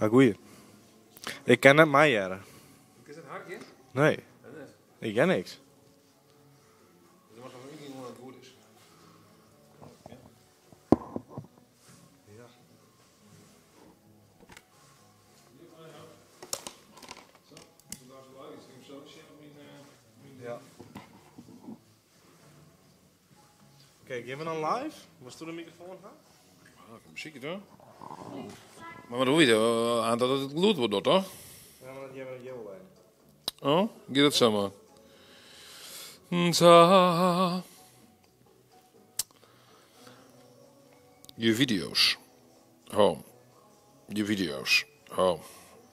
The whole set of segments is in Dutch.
goeie. Ik ken net mij jaren. Is het hakje? Nee, ik ken niks. Dat was nog niet hoe het goed is. Ja. Ja. Kijk, je bent dan live? Was toen de microfoon gaan? Muziek hoor. Maar wat doe je er? Aan dat het gloed wordt, toch? Ja, maar jij bent heel bij. Oh, gaat het zo maar. Ta. Je video's. Oh. Je video's. Oh.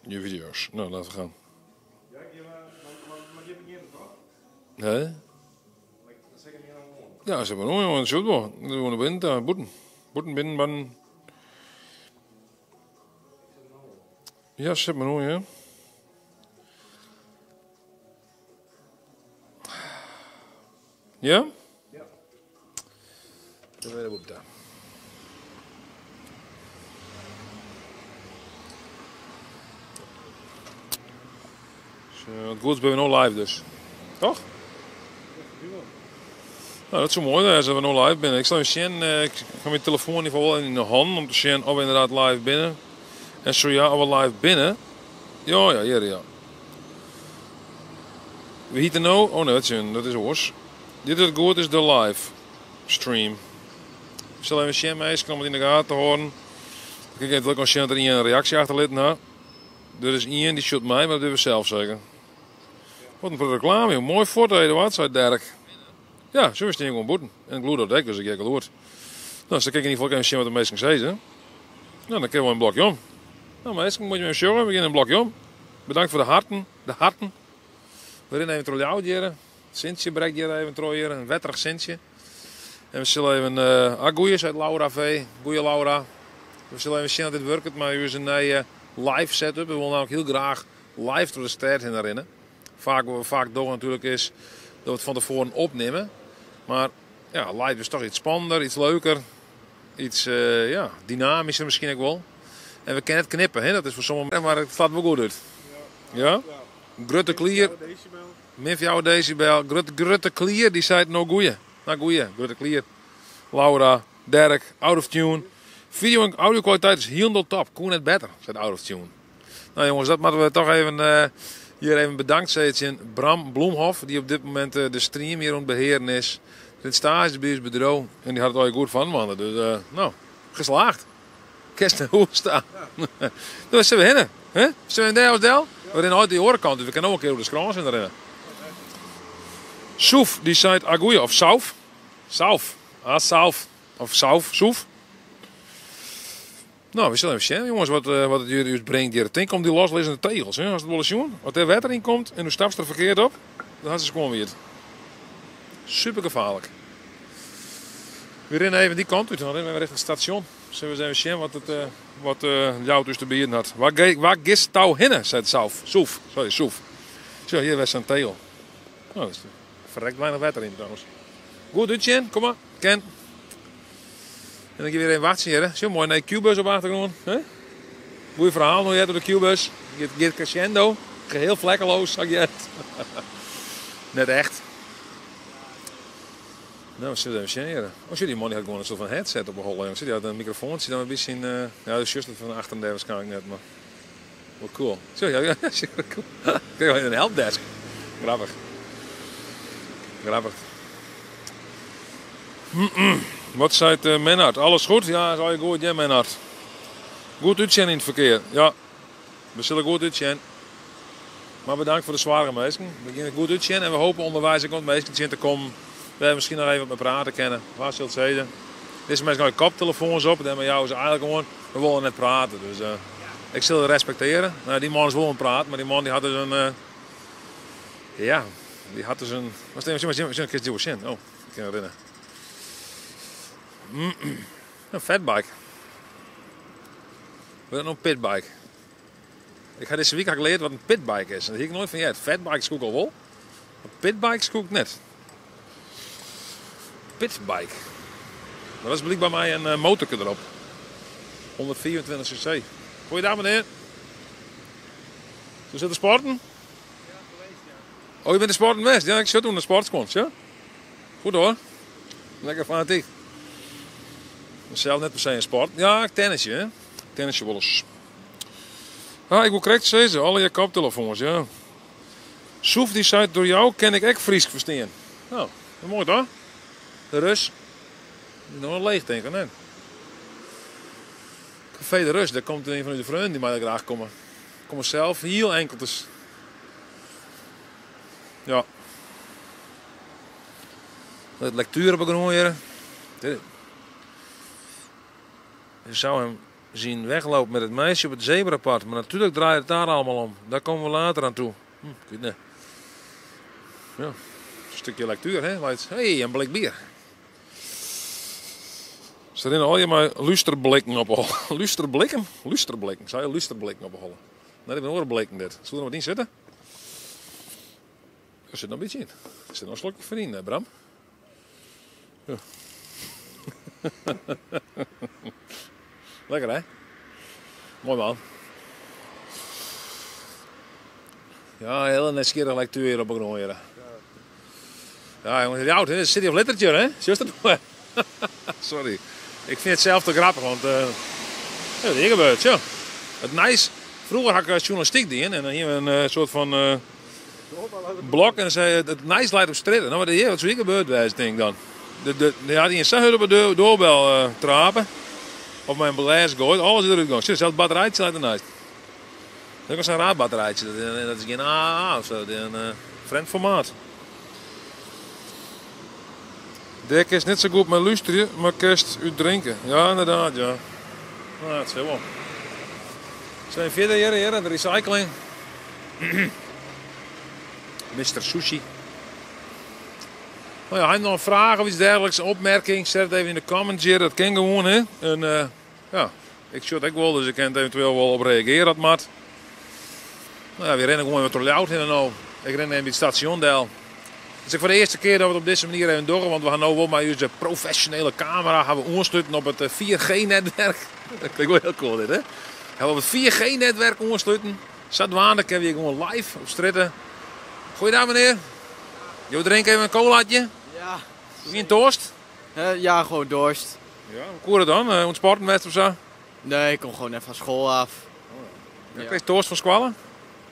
Je video's. Nou, laten we gaan. Ja, maar je begint toch? Hé? Dat zeg ik niet aan Ja, ze hebben nog een shoot wel. We wonen binnen, daar, boeten. Boeten binnen, van. Ja, ze hebben nog, ja. Ja? Ja. Dan ben je op daar. Het goed ben we nog live dus. Toch? Nou, dat is zo mooi dat we nog live binnen. Ik zal even zien, ik ga mijn telefoon in ieder geval in de hand om te zien of we inderdaad live binnen. En zo ja, of we live binnen. Ja, hier ja. We hieten nou, oh nee, dat is oors. Dit is het goed, is de live stream. Ik zal even zien, meisje, om het in de gaten te horen. Ik heb ook al zien dat er een reactie achterliet. Nou, er is iemand die shot mij, maar dat doen we zelf zeggen. Wat een reclame, joh. Mooi foto, wat, zei Dirk. Ja, zo is het gewoon boeten. En ik gloed dat ik, dus ik heb gehoord. Nou, dus dan kijk ik in ieder geval even zien wat de meesten zeggen. Nou, dan kunnen we een blokje om. Nou, meesten, moet je me even showen, we beginnen een blokje om. Bedankt voor de harten. De harten. We gaan even trouwens jaren. Sintje brengt hier even trouwens een wetterig Sintje. En we zullen even goeies uit Laura V. Goeie Laura. We zullen even zien dat dit werkt, maar u is een live setup. We willen namelijk heel graag live door de stad heen herinneren. Vaak wat we vaak doen natuurlijk is dat we het van tevoren opnemen. Maar ja, live is toch iets spannender, iets leuker. Iets dynamischer misschien ook wel. En we kennen het knippen, hè? Dat is voor sommigen, maar het slaat wel goed uit. Ja? Grutte Klier. Min van jou decibel. Grutte Klier, die zei het nou goeie. Nou goeie, Grutte Klier. Laura, Dirk, Out of Tune. Video en audio kwaliteit is heel top. Koen net beter, zei Out of Tune. Nou jongens, dat moeten we toch even hier even bedankt zeggen. Bram Bloemhof, die op dit moment de stream hier aan het beheren is. Het stagebuursbureau. En die had het al goed van, man. Dus nou, geslaagd. Kerst en hoe staan. Ja. Dus zijn we hinnen. Hè? Zijn we in de Del? We zijn uit die orenkant, dus we kunnen ook een keer op de scroll zijn erin. Soef, die zei Agoeie, of Sauf. Sauf. Ah, Sauf. Of Sauf. Soef. Nou, we zullen even zien, jongens, wat het jullie brengt hier. Denk om die loslezende tegels. Hè? Als het wel eens doen, wat er water in komt en u stapt er verkeerd op, dan had ze gewoon weer. Super gevaarlijk. We rennen even die kant uit, dan rennen we richting het station. Zullen we eens even zien wat jou dus te bieden had. Waar gist touw hinnen, zei Sauf. Soef. Sorry, Soef. Zo, hier was een tegel. Nou, er is verrekt weinig water in trouwens. Goed, Utjen, kom maar. Ken. En dan ga je weer even wachten hier. Zo mooi, nee, Q-bus op achtergrond. Goeie verhaal nog door de Q-bus. Je gaat crescendo. Geheel vlekkeloos, zag je het. Net echt. Nou, we zullen even zien hier. Oh, die man die had gewoon een soort van headset op een hol. Die had een microfoon. Dan een beetje in. Ja, de juist van achter daar waarschijnlijk net, maar. Wat cool. Zo, ja, super cool. Kijk wel in een helpdesk. Grappig. Grappig. Wat zei het Menhard? Alles goed? Ja, zal je goed, ja Menhard. Goed uitzien in het verkeer. Ja, we zullen goed uitzien. Maar bedankt voor de zware meesten. We beginnen goed uitzien en we hopen onderwijs komt meesten te komen. We hebben misschien nog even wat met praten kennen. Waar zult je zeggen? Deze mensen gaan koptelefoons op. En met jou is eigenlijk gewoon, we willen net praten. Dus ik zal het respecteren. Nou, die man is wel aan het praten, maar die man die had dus een... ja, die had dus een... Wat is het? Een keer duwen zin. Oh, ik kan me herinneren. Een fatbike. Wat is een pitbike? Ik ga deze week geleerd wat een pitbike is. En dat heb ik nooit van, ja, fatbike is ook al wel. Een pitbike is ook net. Pitbike. Dat is blijkbaar mij een motorke erop. 124 cc. Goeiedag meneer. Dus zit de sporten? Oh, je bent de sporten West? Ja, ik zit toen de sportskons, ja? Goed hoor. Lekker fanatiek. Zelf net per se een sport. Ja, ik tennisje, hè? Tennisje wel eens. Ah, ik wil correct zeggen, alle je koptelefoons, ja. Soef die zei, door jou ken ik echt Fries verstaan. Nou, dat mooi toch? De Rus. Nog wel leeg, denk ik, hè? Café de Rus, daar komt een van de vrienden die mij graag komen. Ik kom zelf heel enkel dus. Ja. Het lectuur begonnen hier. Je zou hem zien weglopen met het meisje op het zebrapad. Maar natuurlijk draait het daar allemaal om. Daar komen we later aan toe. Ik weet niet. Ja. Een stukje lectuur, hè. Hé, een blik bier. Ze erin al je maar luisterblikken ophalen. Luisterblikken? Luisterblikken. Zou je luisterblikken ophalen? Nee, ik ben oorblikken dit. Zullen we er wat in zitten? Er zit nog een beetje in. Er zit nog een slokje van in, Bram. Ja. Lekker, hè? Mooi man. Ja, heel netskierig lectuur hier op begonnen hier. Ja, jongens, heel oud, hè? City of Literature, hè? Zie je dat? Sorry. Ik vind het zelf te grappig, want ja, dat is gebeurd, ja. Het nice. Vroeger had ik journalistiek die in en dan hier een soort van blok en dan zei het nice leidt op stritten. Nou, wat is hier gebeurd, denk ik dan. Die had hij in zijn op de doorbel trapen. Op mijn blaas gooit, alles is eruit gegaan. Zie je, zelfs het batterijtje lijkt er nice. Dat is een raar batterijtje, dat is geen AA of zo, dat is een vreemd formaat. Dek is net zo goed met luisteren, maar kerst u drinken. Ja, inderdaad, ja. Nou, dat is wel. We zijn verder hier aan de recycling. Mr. Sushi. Nou ja, heb je nog een vraag of iets dergelijks, een opmerking, zet het even in de comments hier, dat kan gewoon, hè. En ja, ik shot ook wel, dus ik kan het eventueel wel op reageren, dat mat. Nou ja, we rennen gewoon met de layout in en nou. Ik ren even het station deel. Het is voor de eerste keer dat we het op deze manier even doen, want we gaan nu wel met onze professionele camera gaan we aansluiten op het 4G-netwerk. Dat klinkt wel heel cool dit, hè? Gaan we op het 4G-netwerk aansluiten. Zadwaardig hebben we gewoon live op stritten. Goeiedag meneer. Je drinken even een colaatje? Ja. Doe je een toast? Ja, gewoon dorst. Ja, hoe koer het dan? Ontsporten met of zo? Nee, ik kom gewoon net van school af. Ja. Krijg je toast van squallen?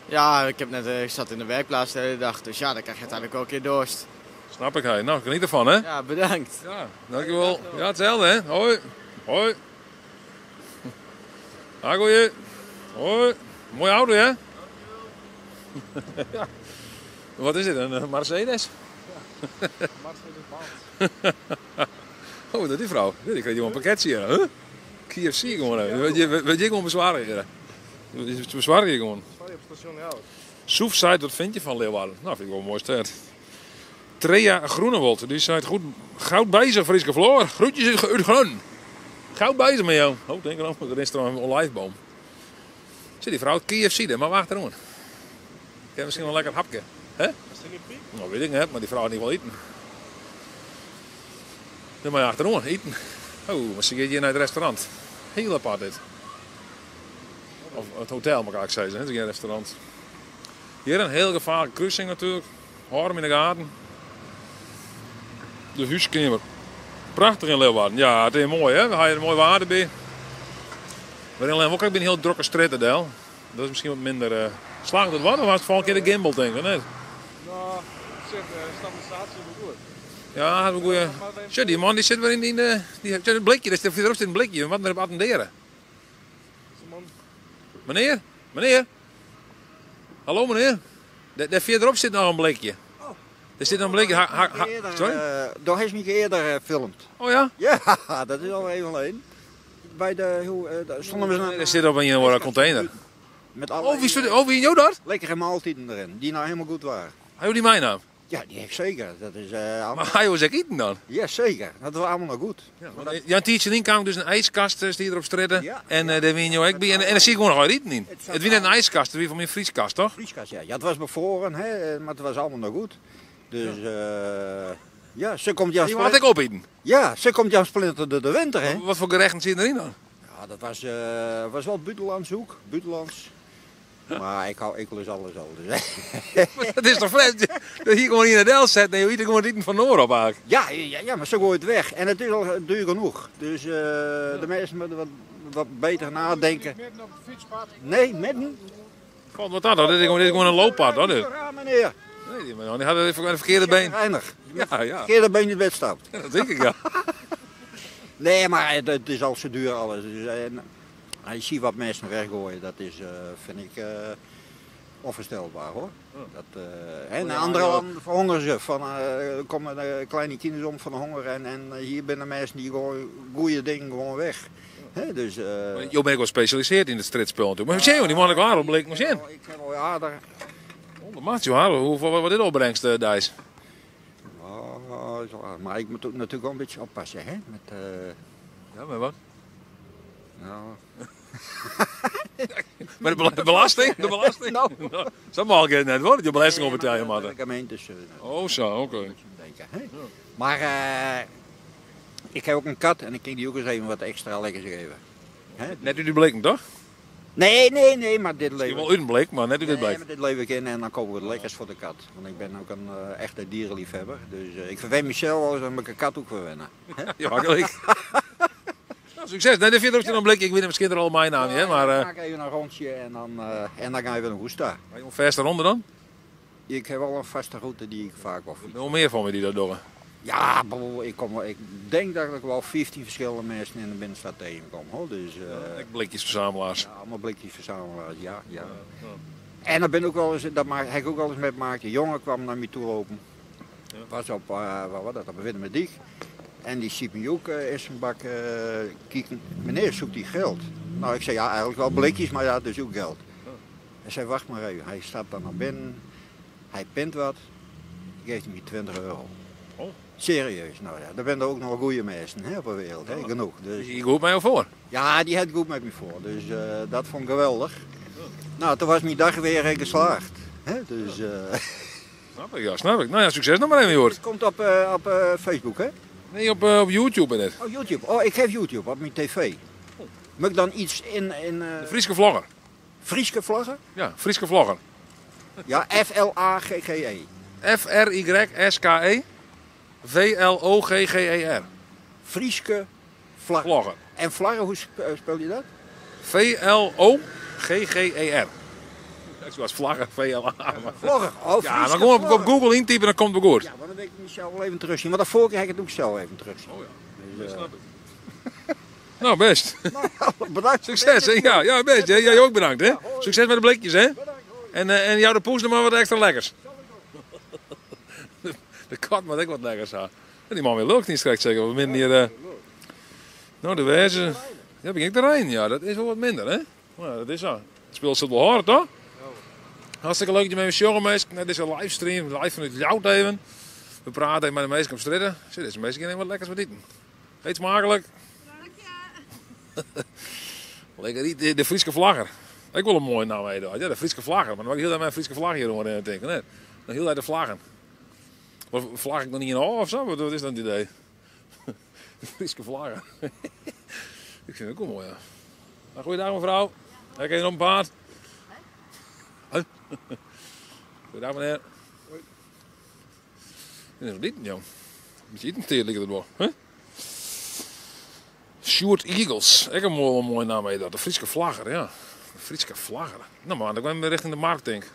Ja, ik zat in de werkplaats de hele dag, dus ja, dan krijg je uiteindelijk ook een keer dorst. Snap ik, hij. Nou, geniet ervan, hè? Ja, bedankt. Ja, dankjewel. Ja, hetzelfde, hè? Hoi. Hoi. Ah, goeie. Hoi. Mooi auto, hè? Ja. Wat is dit, een Mercedes? Ja, Mercedes-Benz. Oh, dat is die vrouw. Ik kreeg gewoon een pakketje hier, hè? KFC gewoon. Weet je gewoon bezwaren hier? Bezwaren hier gewoon. Sorry, op het station, ja. Soef zei, wat vind je van Leeuwarden? Nou, vind ik wel een mooi stad. Trea Groenewold, die zei het goed. Goud bezig, Frieske Floor. Groetjes uit Groen. Goud bezig met jou. Oh, denk erom, er is er een olijfboom. Zit die vrouw, KFC daar, maar wacht erom. Ik heb misschien wel een lekker hapje. Hè? Is er geen piek? Nou, weet ik niet, maar die vrouw had niet wel eten. Dan maar achterom, eten. Oh, misschien gaat je naar het restaurant. Heel apart dit. Of het hotel, mag ik zeggen, het is geen restaurant. Hier een heel gevaarlijke kruising natuurlijk. Harm in de gaten. De huiskamer. Prachtig in Leeuwarden. Ja, het is mooi, hè? We gaan hier een mooie waarde bij. Maar in Leeuwarden ook een heel drukke straat, Del. Dat is misschien wat minder. Slagen dat wat? Of was het volgende keer de gimbal, denk ik, net? Nou, zeg, stabilisatie is goed. Ja, had een goeie. Tja, die man die zit weer in die een blikje, er zit erop zit een blikje. Wat naar op attenderen. Meneer? Meneer? Hallo meneer? Daar verderop zit nog een blikje. Oh. Er zit nog een blikje. Sorry? Daar is niet eerder gefilmd. Oh ja? Ja, dat is al even alleen. Bij stonden we Er zit op een container. met Oh, wie jou dat? lekkere maaltijden erin, die nou helemaal goed waren. Hij die mijn naam. Ja, die heb ik zeker. Dat is allemaal... Maar hij was ik eten dan? Ja, zeker. Dat was allemaal nog goed. Ja, een tijdje in kwam dus een ijskast die erop stritten. Ja, En ja. daar win je ook bij. En dan zie ik gewoon nog wat eten in. Het wie net een ijskast, het wie van mijn vrieskast, toch? Vrieskast, ja. Ja, het was bevroren, hè, maar het was allemaal nog goed. Dus ja, ze komt Jan Die had ik Splinter. opeten. Ja, ze komt Jan Splinter de winter, hè. Wat voor gerechten zit erin dan? Ja, dat was wel buitenlands hoek. Buitenlands. Maar ik lust alles al. Dus. Dat is toch vreemd? Dat hier gewoon in het el zet. Nee, iedereen gewoon niet van Noor op eigenlijk. Ja, maar zo gooit het weg. En het is al duur genoeg. Dus de mensen moeten wat beter nadenken. Midden op het fietspad. Nee, midden. Valt wat aan, hoor. Dit is gewoon een looppad. Hoor. Ja, meneer. Nee, die man, die had even een verkeerde been. Reinig. Ja. Verkeerde been in het bed stapt. Ja, dat denk ik, ja. Nee, maar het is al zo duur alles. Dus, je ziet wat mensen weggooien, dat is, vind ik onvoorstelbaar hoor. In andere landen verhongeren ze. Er komen kleine kinderen om van de honger en hier binnen mensen die gooien goede dingen gewoon weg. Dus, Je bent ook wel gespecialiseerd in het stritspel natuurlijk. Maar die man ik waar op bleek maar zien. Ik heb wel aardig. Oh, maatje, wat dit opbrengst, Dijs? Maar ik moet ook natuurlijk wel een beetje oppassen, hè? Ja, maar wat? Nou, Met de belasting? De belasting? Nou. Dat mag ik net worden, je belasting opbetalen, maar. de gemeentes. Oh zo, oké. Denken, hè? Maar ik heb ook een kat en ik kan die ook eens even wat extra lekkers geven. Hè? Net u die bleken, toch? Nee, maar dit Je leven. wel u een bleek, maar net u dit Nee, bleek. maar dit leef ik in en dan kopen we het lekkers voor de kat. Want ik ben ook een echte dierenliefhebber. Dus ik verwen mezelf wel eens en ik een kat ook verwennen. Ja, makkelijk. Nou, succes. Nee, de vierde je dan bleek, ik weet misschien er al mijn naam niet, hè, maar. Dan maak ik even een rondje en dan ga je weer een hoesta. Hoe ver is de ronde dan? Ik heb wel een vaste route die ik vaak afvies. Nog meer van me die dat doen. Ja, ik denk dat ik wel 15 verschillende mensen in de binnenstad tegenkom. Hoor. Dus, Ik blikjesverzamelaars. ja, allemaal blikjes verzamelaars, ja. En dan ben ik ook wel eens, heb ik ook wel eens meegemaakt. Een jongen kwam naar me toe lopen. Was op, wat was dat, op Winnendiek. En die ziet me ook in zijn bak kijken. Meneer, zoekt hij geld? Nou, ik zei ja, eigenlijk wel blikjes, maar ja, dus ook geld. Hij zei, wacht maar even. Hij stapt dan naar binnen. Hij pint wat. Geeft me 20 euro. Oh. Serieus, nou ja, daar zijn er ook nog goede mensen hè, op de wereld, hè, genoeg. Dus, Je goed mij al voor. ja, die had goed met me voor, dus dat vond ik geweldig. Nou, toen was mijn dag weer geslaagd. Hè, dus, Snap ik, ja, snap ik. Nou ja, succes nog maar even, Joort. het komt op Facebook, hè? Nee, op YouTube en dit. Oh, YouTube. Oh, ik heb YouTube op mijn tv. Moet ik dan iets in De Frieske vlogger. Frieske vlaggen? Ja, Frieske vlogger. Ja, F-L-A-G-G-E. F-R-Y-S-K-E V-L-O-G-G-E-R. Frieske vlaggen. Vlogger. En vlaggen, hoe speel je dat? V-L-O-G-G-E-R. Zoals vlaggen, V-L-A. Vlaggen. Oh, Ja, maar Frieske gewoon op vlaggen. Google intypen, dan komt het goed. Ja, maar dan wil ik mezelf wel even terugzien. Want de vorige keer heb ik het ook zelf even terugzien. Oh ja, Dus, snap ik. Nou, best. bedankt. Succes, hè? Ja, best. Hè? Jij ook bedankt, hè? Succes met de blikjes, hè? En jou de poes nog maar wat extra lekkers. De kat moet ook wat lekkers aan. Die man weer lukt niet straks zeker. We minder hier. Nou, de wijze. Ja, begin ik de Rijn. Ja, dat is wel wat minder, hè? Nou, dat is zo. Het speelt zit wel hard, toch? Hartstikke leuk dat je met me showen, meisje. Dit is een livestream, live vanuit Jout even. We praten even met de meisje op stritten. Zit deze meisje kan wat lekkers wat eten. Eet smakelijk. Lekker de Frieske vlagger. Ik wil een mooie naam weten. Ja, de Frieske vlagger. Maar dan mag ik heel mijn Frieske vlag hier horen denken. Nee, dan heel uit de vlaggen. Of vlag ik nog niet in de of zo? Wat is dat het idee? De Frieske vlagger. Ik vind het ook wel mooi, ja. Nou, goeiedag mevrouw. Heb je nog een paard? Huh? Goeiedag meneer. Dit is nog niet, jong. Moet je eten tegen liggen erdoor. Huh? Sjoerd Eagles. Ik heb een mooie naam mee. De Frieske vlagger, ja. De Frieske vlagger. Nou man, dan gaan we richting de markt, denk ik.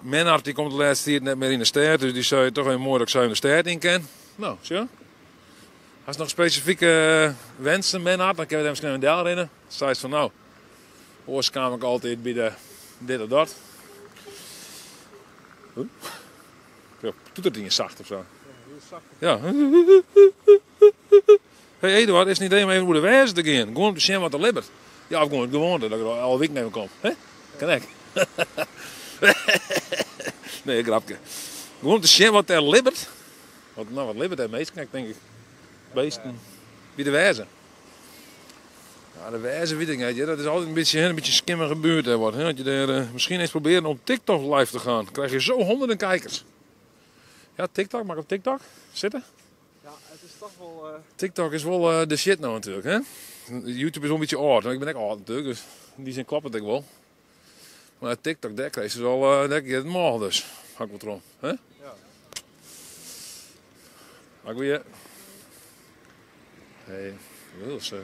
Menhard die komt de laatste tijd net meer in de stad, dus die zei toch wel mooi dat ik zo in de stad in ken. Nou, zo. Als nog specifieke wensen, Menhard, dan kunnen we misschien een deel rennen. Dan zei ze van nou, oors kwam ik altijd bij de dit of dat. Huh? Ja, doet het niet zacht of zo? Ja. Hey Eduard, is het niet even hoe de wijze te gaan? Gewoon om te zien wat er libbert. Ja, of gewoon dat ik er al week nemen kom. Hè? Kan ik? Nee, grapje. Gewoon om te zien wat er libbert. Wat libbert er meest, denk ik. Beesten. Wie de wijze. Ja, de wijze weet ik niet. Ja, dat is altijd een beetje skimmer gebeurd. Hè, wat, hè? Dat je er, misschien eens proberen om TikTok live te gaan. Dan krijg je zo honderden kijkers. Ja, TikTok. Mag ik op TikTok zitten? Ja, het is toch wel... TikTok is wel de shit nou natuurlijk, hè? YouTube is wel een beetje oud. Ik ben ook oud natuurlijk, dus in die zin klopt het ook wel. Maar TikTok, daar krijg je wel, daar krijg je het morgen dus. Hak wat erom, hè? Ja. Hak weer. Hey, dat is zo.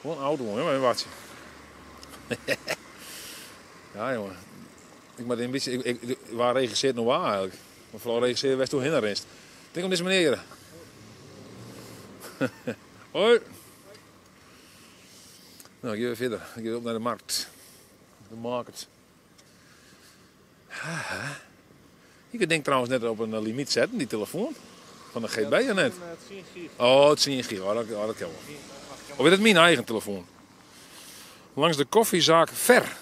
Gewoon oud jongen, hè, maar een watje. Ja jongen. Ik moet een beetje, waar regisseert nog waar eigenlijk? Maar vooral regisseert werd toen hin rest. Denk om deze meneer. Hoi. Nou, ik ga weer verder. Ik ga op naar de markt. De markt. Je denkt trouwens net op een limiet zetten, die telefoon. Van de GB net. Het 10 gig. Oh, het 10 gig. Oh, dat kan wel. Of is het mijn eigen telefoon? Langs de koffiezaak Ver.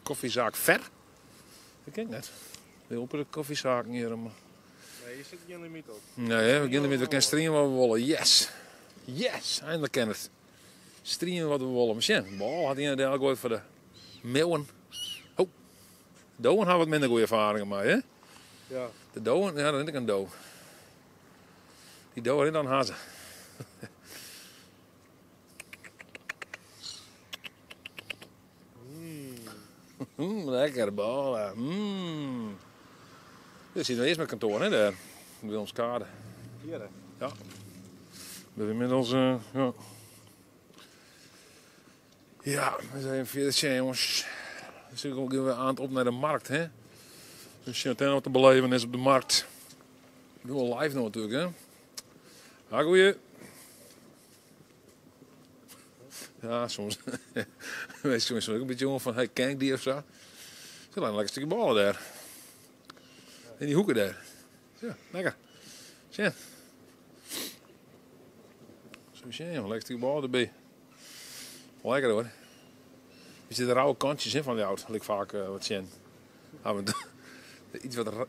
Koffiezaak Ver? Dat ken ik net. Heel op de koffiezaken hier. Maar... Nee, je zit geen limiet op. Nee, we kunnen met de kan streamen wat we willen. Yes! Yes! Eindelijk ken het. Streamen wat we willen. Misschien, bal had hij inderdaad ooit voor de meeuwen. Oh, Doan had wat minder goede ervaringen mee, hè? Ja. De Doan, ja, dat is ik een Do. Die Do erin dan hazen. Lekker bal. Ja. Dit zit nog eerst met kantoor, hè, daar. In Willemskade. Hier, hè? Ja. We hebben inmiddels, ja. Ja, we zijn verder zijn, jongens. Dus ik gaan we aan het op naar de markt, hè. Dus je hebt wat te beleven is op de markt. Ik doe wel live nog natuurlijk, hè. Ha, goeie. Ja, soms. Wees soms ook een beetje jongen van, hey, ken ik die of zo? Zo lang een lekker stukje ballen daar. In die hoeken daar. Ja, lekker. Zie. Zo zie je, lekker stukje ballen erbij. Lekker hoor. Er zitten rauwe kantjes in van die auto. Ik vaak wat zien.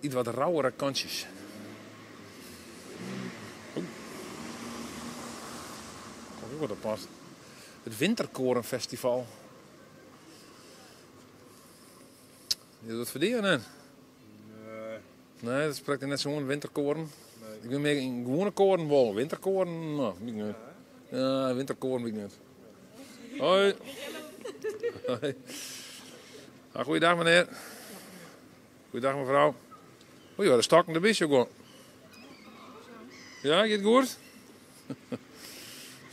Iets wat rauwere kantjes. Kijk wat dat past. Het Winterkorenfestival. Je doet het verdienen, hè? Nee. Nee, dat spreekt net zo'n winterkoren. Nee. Ik ben meer in gewone koren wel. Winterkoren, nou, weet ik niet. Ja, winterkoren weet ik niet. Hoi. Hoi. Ah, goeiedag meneer. Goeiedag mevrouw. Oei, wat een stakkende bisje gewoon. Ja, gaat het goed?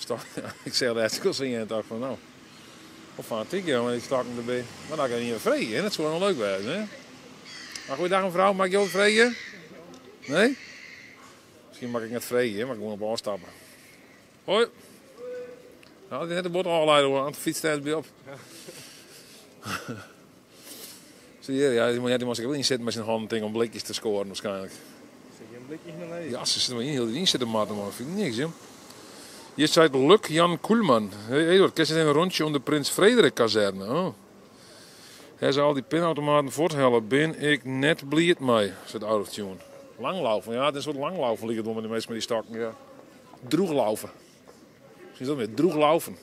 Ja, ik zeg dat ik al zien en dacht van nou. Of fanatiek, ja, maar die stakkende bij. Maar dan kan je niet meer vregen, hè? Dat zou wel leuk zijn, hè? Ah, goeiedag mevrouw, mag ik je ook vregen? Nee? Misschien mag ik net vregen, hè? Maar ik moet op afstappen. Hoi. Nou, die net de bot aanleiden hoor, aan de fiets thuis bij op. Zie je, ja, die moest ik wel inzetten met zijn handen om blikjes te scoren waarschijnlijk. Zit je een blikje naar beneden? Ja, ze zitten maar in, heel die inzetten maat, maar vind ik niks, joh. Hier staat Luc Jan Koelman. Hey Eduard, kijk eens even een rondje om de Prins Frederik kazerne. Oh. Hij zal al die pinautomaten voorthellen. Ben ik net blied mee, zegt Autotune. Langlaufen, ja, het is een soort langlaufen ligt het onder de meeste met die stakken, ja. Droeglaufen. Misschien is dat meer droeglaufen.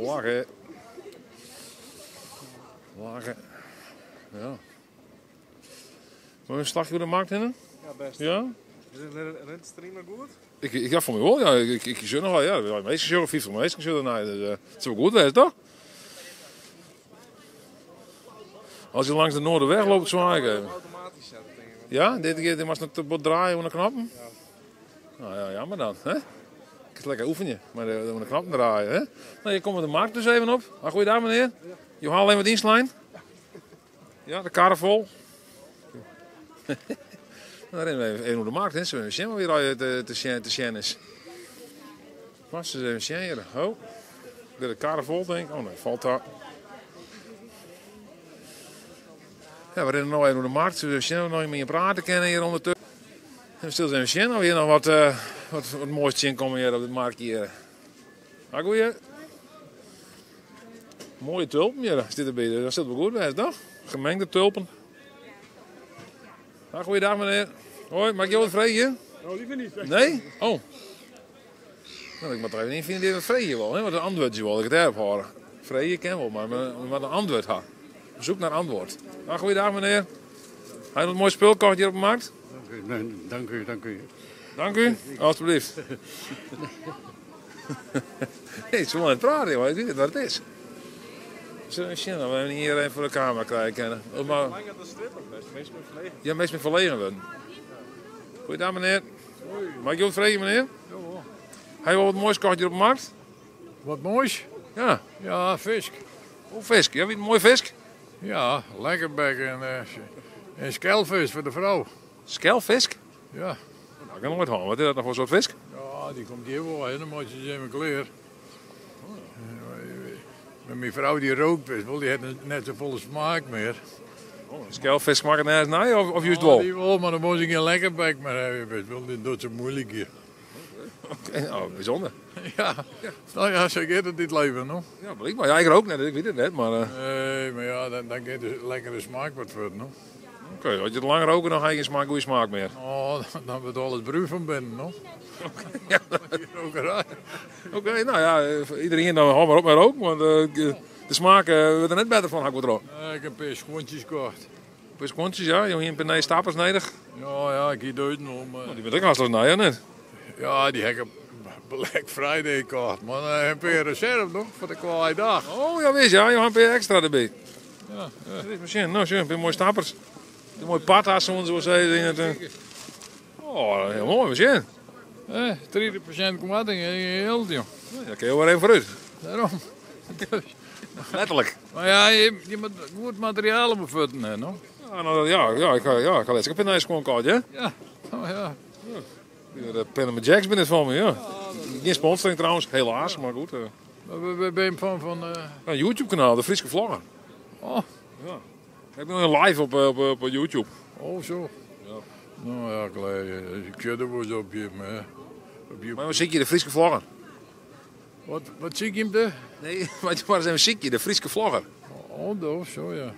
Lachen. Lachen. Ja. Wil je een slagje door de markt in? Ja, best. Ja? Rent de streamer goed? Ik ga voor mij wel, ja. Ik zit nog wel, ja. De meeste zullen 50 meeste zullen naar. Dus het is wel goed wezen, toch? Als je langs de Noorderweg loopt, zo aangeven. Automatisch zetten, denk ik. Ja, dit keer was het bot draaien onder de knappen. Ja. Nou ja, jammer dan, hè? Ik is lekker oefenen, maar onder de knappen draaien, hè? Nou, je komt met de markt dus even op. Ah, goeiedag meneer. Je haalt alleen wat dienstlijn. Ja, de karren vol. Dan rennen we even op de markt, hè? Zo zien we weer uit te zien is. Maar ze even zien hier. Oh, de karren vol denk ik. Oh nee, valt daar. Ja, we rennen nog even op de markt. We zien nog meer praten kennen hier ondertussen. En we stil zijn zien of hier nog wat moois zien komen hier op de markt hier. Ah, goeie. Mooie tulpen hier. Is dit erbij? Dat zit wel goed bij, toch? Gemengde tulpen. Ah, goeiedag meneer. Hoi, mag ik jou wat vregen? Oh, liever niet. Nee? Oh. Nou, ik moet er even in vinden die wat vregen wil, hè? Wat een antwoord wel, ik het heb horen. Vregen ken wel, maar een antwoord ha. Zoek naar antwoord. Nou, goeiedag meneer. Hij heeft een mooi spul kocht hier op de markt. Dank u, dank u. Dank u, alstublieft. Nee, ze willen het praten, joh. Ik weet niet wat het is. Zullen we zien, we hebben hier even voor de camera krijgen. Maar... Lang dat de strip ook best. Meestal ben verlegen. Ja, meestal verlegen worden. Goeiedag meneer. Mag ik je wat vragen meneer? Hij wil wat moois kocht hier op de markt? Wat moois? Ja. Ja, vis. Oh, vis. Ja, wie een mooi vis? Ja, lekkerbek en skelvis voor de vrouw. Skelvis? Ja. Nou, ik kan nooit horen. Wat is dat nou voor soort vis? Ja, die komt hier wel heen, dan moet je ze in mijn kleer. Maar mijn vrouw die rookt best wel, die heeft net zo volle smaak meer. Oh, skelvis smaakt het nergens naar of juist Ja, wel? die wel, maar dan moet ik geen lekkerbek meer hebben best wel. Die doet zo moeilijk hier. Oké, nou, bijzonder. Ja, nou ja, zo gaat het dit leven, no? Ja, blijkbaar. Ja, ik rook net, ik weet het net, maar... Nee, maar ja, dan gaat de lekkere smaak wat voor, no? Oké, als je het lang roken, dan ga je geen goede smaak meer. Oh, dan wordt alles bruin van binnen, no? Ja. Die rokerij. Oké, nou ja, iedereen dan hou maar op met roken, want de smaak wordt er net beter van, had ik wat Ik heb een paar schoentjes gekocht. Piskontjes, ja, je hebt een paar stappers nodig. Ja, ik hier duiden om. Die ben ik hartstikke naar, ja, net. Ja, die heb ik op Black Friday gekocht. Maar heb je een reserve nog voor de kwaaie dag. Oh, ja, wees, ja, je hebt een paar extra erbij. Ja, Dat is misschien, nou, zo, een paar mooie stappers. Die mooie patas, zoals ze in het... Oh, heel mooi, misschien. 30% korting, heel jong. Ja, daar kun je wel even vooruit. Daarom. Letterlijk. Maar ja, je moet goed materiaal bevatten, hè, no? Ja, nou, ik ga les. Ik heb een nice gewoon koud, hè? Ja, oh ja. De Panama Jacks binnen van me, ja. Geen sponsoring trouwens, helaas, maar goed. Maar we zijn van Een YouTube-kanaal, de Friese Vlogger. oh, Ja. Ik ben nog live op YouTube. oh zo. Ja. Nou ja, klein, ik zet er wel eens op je, maar... Maar wat zie je, de Friese Vlogger? Wat zie ik hem daar? Nee, maar zijn we zie je, de Friese Vlogger? Oh, dat, zo ja.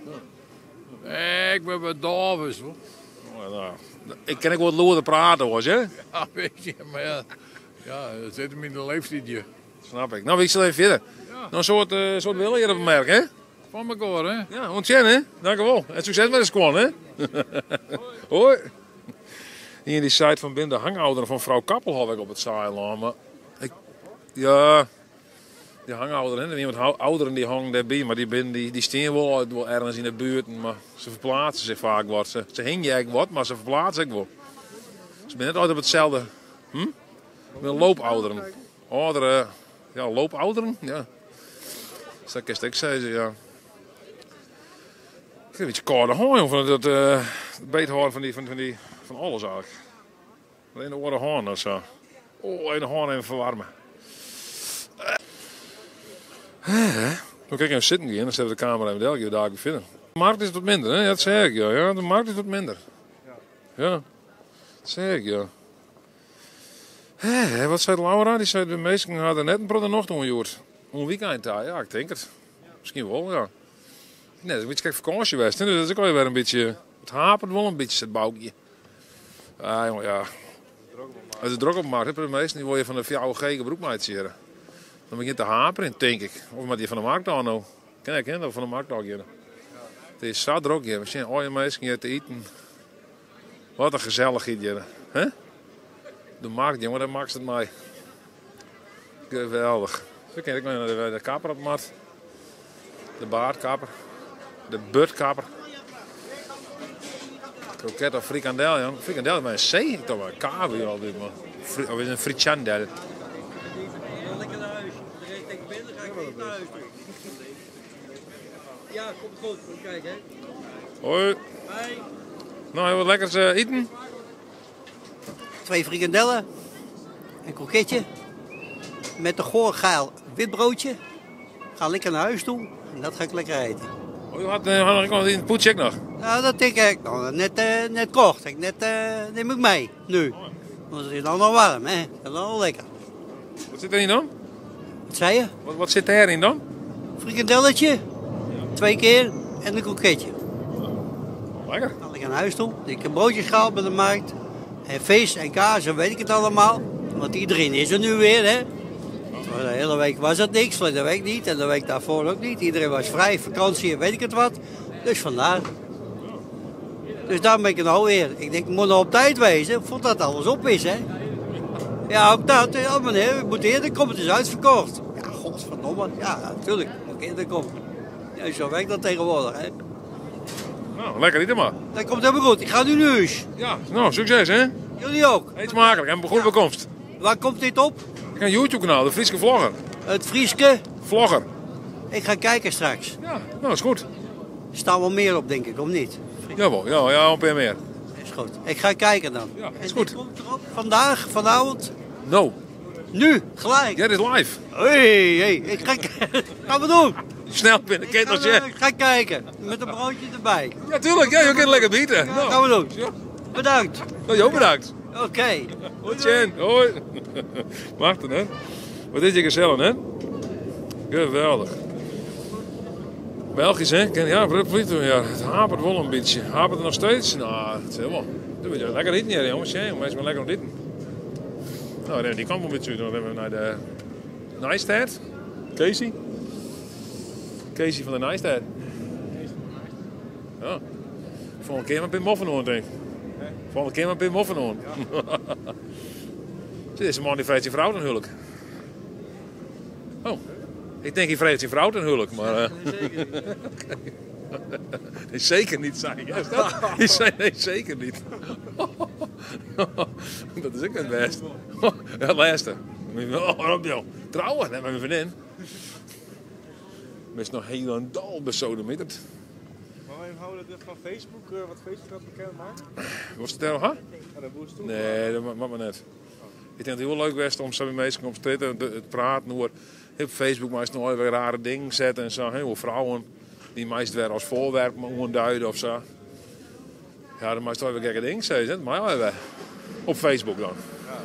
Ik ben wat Davis, hoor. Oh, nou, ik ken ook wat loerder praten, hoor, hè? Ja, weet je, maar ja. Ja, dat zit hem in de leeftijd. Snap ik. Nou, ik zal even verder. Ja. Nou, een soort wil je dat merken, hè? Van elkaar, hè? Ja, ontzettend, hè? Dank u wel. En succes met de squan, hè? Hoi. Hier die site van binnen de hangouderen van vrouw Kappel had ik op het zeilen. Maar ja, die hangouderen, hè? Er zijn wat ouderen die hangen daarbij, maar die staan wel ergens in de buurt. Maar ze verplaatsen zich vaak wat. Ze hingen eigenlijk wat, maar ze verplaatsen zich wel. Ze zijn net altijd op hetzelfde. Met loopouderen. Ouderen, ja, loopouderen, ja. Dus dat kan ik zeggen, ja. Ik heb een beetje koude hoorn van dat beethoorn van alles eigenlijk. Alleen de oude hoorn of zo. Oh, en de hoorn even verwarmen. Dan kijk ik even zitten gaan, dan zetten we de camera even elke dag vinden. De markt is wat minder, hè? Ja, dat zeg ik, ja. Ja, de markt is wat minder. Ja, dat zeg ik, ja. Wat zei Laura? Die zei de meesten hadden net een brood nog doen, Joert. Een weekend daar, ja, ik denk het. Misschien wel, ja. Nee, het is een beetje kijk vakantie geweest, hè? Dus dat is ook wel weer een beetje... Het hapert wel een beetje, het bouwtje. Ah, jongen, ja. Het is druk op de markt, hè? De meesten die wil je van de VOG broek maken. Dan begint te haperen, denk ik. Of met die van de markt dan nou. Ken ik, hè? Dat van de markt al hier. Het is zo druk hier. We zien al je meesten hier te eten. Wat een gezelligheid hier, hè? De markt, jongen, daar maakt het mij. Geweldig. Zo ken ik naar de kapper op de markt. De baardkapper. De beurtkapper. Kroket of frikandel, ja. Frikandel is maar een C. Ik dacht maar een K weer al dit, maar. Of is een frikandel. Lekker naar huis. De rest denk ik binnen, ga ik niet naar huis toe. Ja, komt goed. Kom kijken, hè. Hoi. Hoi. Nou, hebben we wat lekkers eten? 2 frikandellen. Een kroketje. Met een goorgeil witbroodje. Ga lekker naar huis toe. En dat ga ik lekker eten. Oh, je had ik nog in het poetcheck nog. Nou, dat denk ik nog net kocht. Neem ik mee, nu. Want het is dan nog warm, hè. Dat is dan wel lekker. Wat zit erin dan? Wat zei je? Wat zit erin dan? Frikandelletje. 2 keer. En een kroketje. Lekker. Dan ga ik naar huis toe. Ik heb broodjes gehaald bij de markt. En vis en kaas en weet ik het allemaal. Want iedereen is er nu weer, hè. De hele week was het niks, de week niet en de week daarvoor ook niet. Iedereen was vrij, vakantie en weet ik het wat. Dus vandaar. Dus daar ben ik nou weer. Ik denk, ik moet nog op tijd wezen, voordat alles op is, hè. Ja, ook dat. Ja, meneer, ik moet eerder komen, het is uitverkocht. Ja, godverdomme. Ja, natuurlijk, moet ik eerder komen. Ja, zo werkt dat tegenwoordig, hè. Nou, lekker niet maar. Dat komt helemaal goed. Ik ga nu naar huis. Ja, nou, succes hè. Jullie ook. Eet smakelijk en goede bekomst. Waar komt dit op? Ik heb een YouTube kanaal, de Frieske Vlogger. Het Frieske. Vlogger. Ik ga kijken straks. Ja, nou is goed. Er staan wel meer op, denk ik, of niet? Jawel, ja, een paar meer. Is goed. Ik ga kijken dan. Ja, is En goed. dit komt erop vandaag, vanavond, No, nu, gelijk. jij is live. Hey, ik ga gaan we doen. Snel binnen, kent als je. Ik ga kijken, met een broodje erbij. Ja, tuurlijk, ja, je kunt lekker bieten. Ja, Nou, gaan we doen. ja. Bedankt. Nou, jou bedankt. Oké. Goed, Jen. Hoi. Marten, hè? Wat is je gezellig, hè? Geweldig. Belgisch, hè? Ja, ja, het hapert wel een beetje. Hapert er nog steeds? Nou, het is helemaal. Dat is lekker eten hier, jongens. Mensen maar lekker nog eten. Nou, dan die kant een beetje. Dan hebben we naar de Nijstad. Casey. Casey van de Nijstad. Ja. Volgende keer maar Pim Moffenhoorn, denk ik. Volgende keer maar Pim Moffenhoorn. Dit is een man die vreet zijn vrouw ten huwelijk. Oh, ik denk hij vreet zijn vrouw ten huwelijk, maar... Nee, zeker niet, zei hij. Juist dat. Hij zei nee, zeker niet. Dat is ook het best. Ja, luister. Oh, trouwen, net met mijn vriendin. Ik is nog heel een dal besodemieterd. Maar we houden dit van Facebook, wat Facebook gaat bekend maken? Was het er nog aan? Ja, dat moest toen. Nee, dat mag maar net. Ik denk dat het heel leuk was om samen met mensen op te het praten over op Facebook maar eens nog weer rare dingen zetten en zo. Heel vrouwen die meest weer als voorwerp duiden of zo. Ja, dan moest toch weer gekke dingen zeggen, maar ja, op Facebook dan. Ja.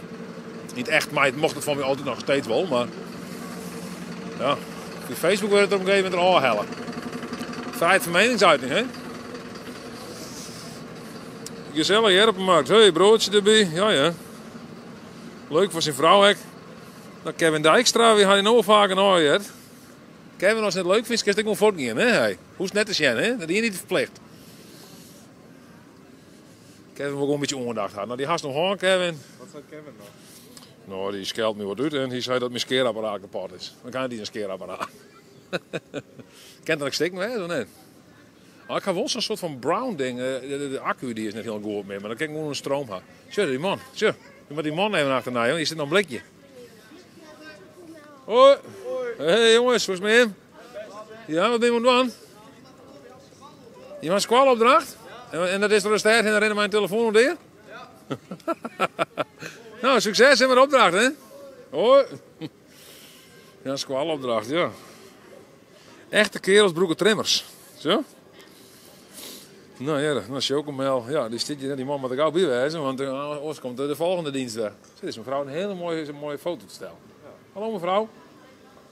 Niet echt, maar het mocht het van mij altijd nog steeds wel, maar ja, op Facebook werd het op een gegeven moment er al hellen. Vrijheid van meningsuiting, hè? Gezellig hier op de markt. Hey, broodje erbij. Ja. Leuk voor zijn vrouw, hè. Nou, Kevin Dijkstra, wie had je nou vaak een oor, Kevin, als je het leuk vindt, kun je het ook wel voortgaan, hè? Hey. Hoe is het net als jij, hè? Dat is je niet verplicht. Kevin wil gewoon een beetje ongedacht hebben. Nou, die haast nog hoor, Kevin. Wat zei Kevin nog? Nou, die scheldt me wat uit en die zei dat mijn scheerapparaat kapot is. Dan kan hij een scheerapparaat. Kent dat ik stik me, hè? Of niet? Oh, ik heb wel zo'n soort van brown ding. De accu die is net heel goed meer, maar dan kan ik gewoon een stroom hebben. Zo, die man. Zo, je moet die man even achterna, joh. Je zit nog een blikje. Hoi. Hey jongens, hoe is het met hem? Ja, wat ben je aan het doen? Je maakt squalopdracht? En dat is er een tijd en dan rennen mijn telefoon op de heer? Nou, succes in mijn opdracht, hè? Hoi. Ja, squalopdracht, ja. Echte kerels broeken trimmers. Zo? Nou ja, dat is Chocomel. Ja, die zit je die man moet ik gauw bijwijzen, want anders komt de volgende dienst weer. Dit is mevrouw een hele mooie foto te stellen. Ja. Hallo mevrouw.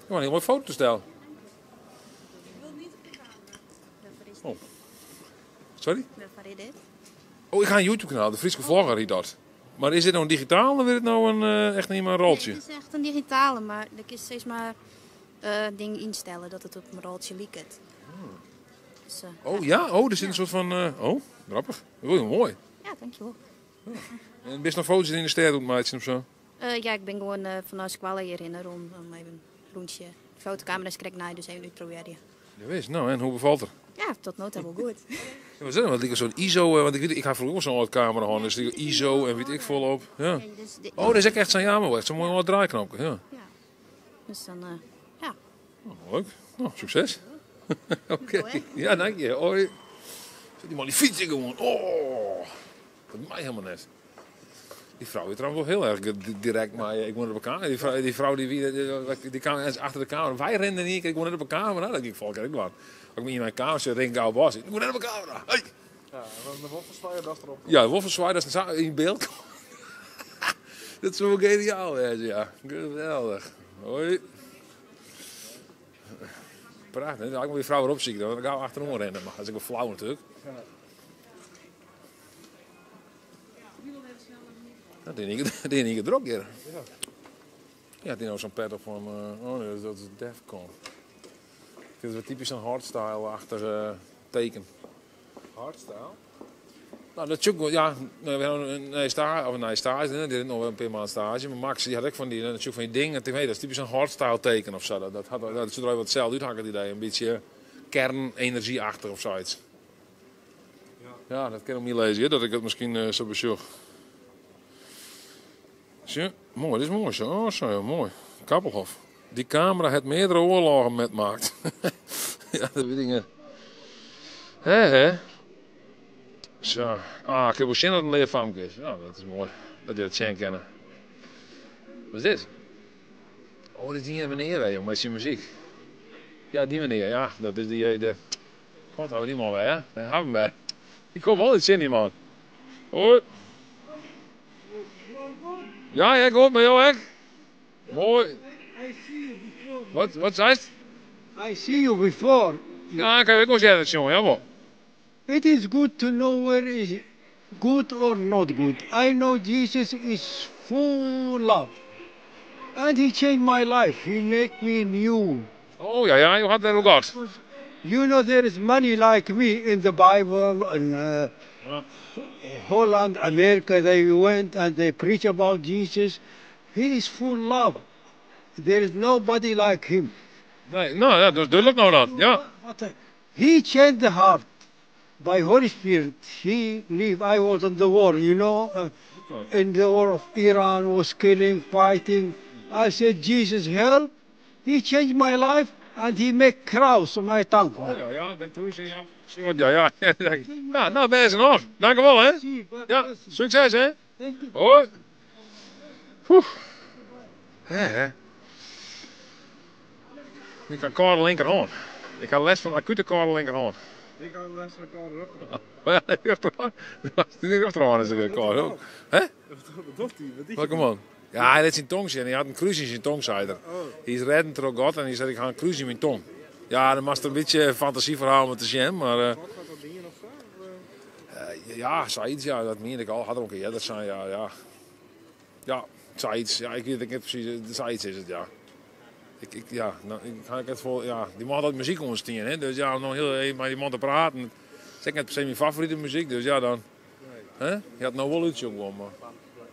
Je een heel mooie foto te stellen. Ik wil niet op de camera. Oh. Sorry? Waarvoor is dit? Oh, ik ga een YouTube kanaal, de Frieske Vlogger heet dat. Maar is dit nou een digitaal of is het nou echt niet meer een roltje? Nee, het is echt een digitale, maar ik kan steeds maar dingen instellen dat het op mijn roltje liekt. Dus, Oh ja, oh, er zit een soort van... oh, grappig. Oh, mooi. ja, dankjewel. En ben je nog foto's in de ster doen, maatje of zo? Ja, ik ben gewoon vanuit Squalla hierheen om even een rondje. De fotocamera's krijg ik naar, dus even uitproberen. Ja, wees. Nou, en hoe bevalt het? Ja, tot nu toe wel goed. Ja, wat is dat? Want ik zo'n ISO, want ik ga vroeger zo'n oude camera aan, dus die ISO en weet ik volop. Ja. Ja, dus Oh, dat is echt zo'n jammer, echt zo'n mooi wat draaiknopje. Ja. ja. Dus dan, ja. Oh, leuk. Nou, succes. Oké. Goed, hè? Ja, dank je. Hoi. Zit die man die fietsen gewoon. Oh, dat mij helemaal net. Die vrouw is trouwens wel heel erg direct, maar ik woon op elkaar. Die vrouw die kwam achter de kamer. Wij renden niet, ik woon net op elkaar. Maar dat ik volk ik waar. Ook in mijn kamer zit, ring gauw was. Ik woon net op elkaar. Hey. Ja, en de Wolfenswaaier, dat is erop. Ja, Wolfenswaaier, dat is in beeld. Dat is wel geniaal, ja. Geweldig. Hoi. Prachtig, hè? Dan moet die vrouw erop zien, dan ga ik achterom rennen. Maar dat is ook wel flauw natuurlijk. Ja, die niet gedrokt hier. Ja, die nou zo'n pet op van... oh nee, dat is Defcon. Dit is wel typisch een hardstyle-achtig teken. Hardstyle? Nou, dat is ook wel, ja, we hebben een stage, dit is nog wel een paar maanden stage. Maar Max die had ook van die dingen, dat is typisch een hardstyle teken of zo. Dat zodra je wat hetzelfde uithakken, het idee, een beetje kernenergieachtig of zoiets. Ja, dat kan ik niet lezen, hè, dat ik het misschien zo bezoek. Zie, mooi, dit is mooi zo. Oh, zo, mooi. Kappelhof. Die camera heeft meerdere oorlogen metmaakt. Ja, dat weet ik niet. Hè? Zo. Ah, ik heb wel zin dat het een leerfamke is. Ja, dat is mooi. Dat je het zien kennen. Wat is dit? Oh, dit is die meneer, joh, met zijn muziek. Ja, die meneer, ja. Dat is die... God, hou die man bij, hè? Daar hebben we bij. Die komt wel iets in, die man. Hoi. Ja, ik hoor met jou, hè? Mooi. Wat zei het? I see you before. Ja, ik heb ook wel zeggen, jongen, ja, maar. It is good to know where is good or not good. I know Jesus is full love. And he changed my life. He made me new. Oh ja, je had dat ook gehad. You know there is many like me in the Bible in Holland, America. They went and they preach about Jesus. He is full love. There is nobody like him. Nee, nou ja, dat is duidelijk nou dan. Ja. He changed the heart by Holy Spirit. He lived. I was in the war, you know, in the war of Iran was killing, fighting. I said, Jesus, help. He changed my life and he made crowds on my tongue. Ja, dat doe je, ja. Ja. Ja, nou ben je nog. Dank u wel, hè. Ja, succes, hè. Hoi. Hè. Ik kan koude linkerhand. Ik had les van acute koude linkerhand. Ik ga les van elkaar ook. Ja, die achteraan is er koude ook. Hè? Wat doet hij? Welke man? Ja, hij had zijn tong zien. Hij had een kruis in zijn tong, zei hij. Hij is reddend er ook gehad en hij zei, ik ga een kruis in mijn tong. Ja, dan was er een beetje fantasieverhaal met de jam, maar... Wat gaat dat dingen of zo? Ja, zoiets, ja, dat meen ik al. Had er ook een eerder zijn, ja. Ja, zoiets. Ja, ik weet het niet precies. Zoiets is het, ja. Ik ga het vol, ja. Die man had ook muziek ondersteunen, hè. Dus ja, nog heel maar die man te praten. Dat is net per se mijn favoriete muziek, dus ja dan. Hè? Je had nou wel iets ook wel, maar...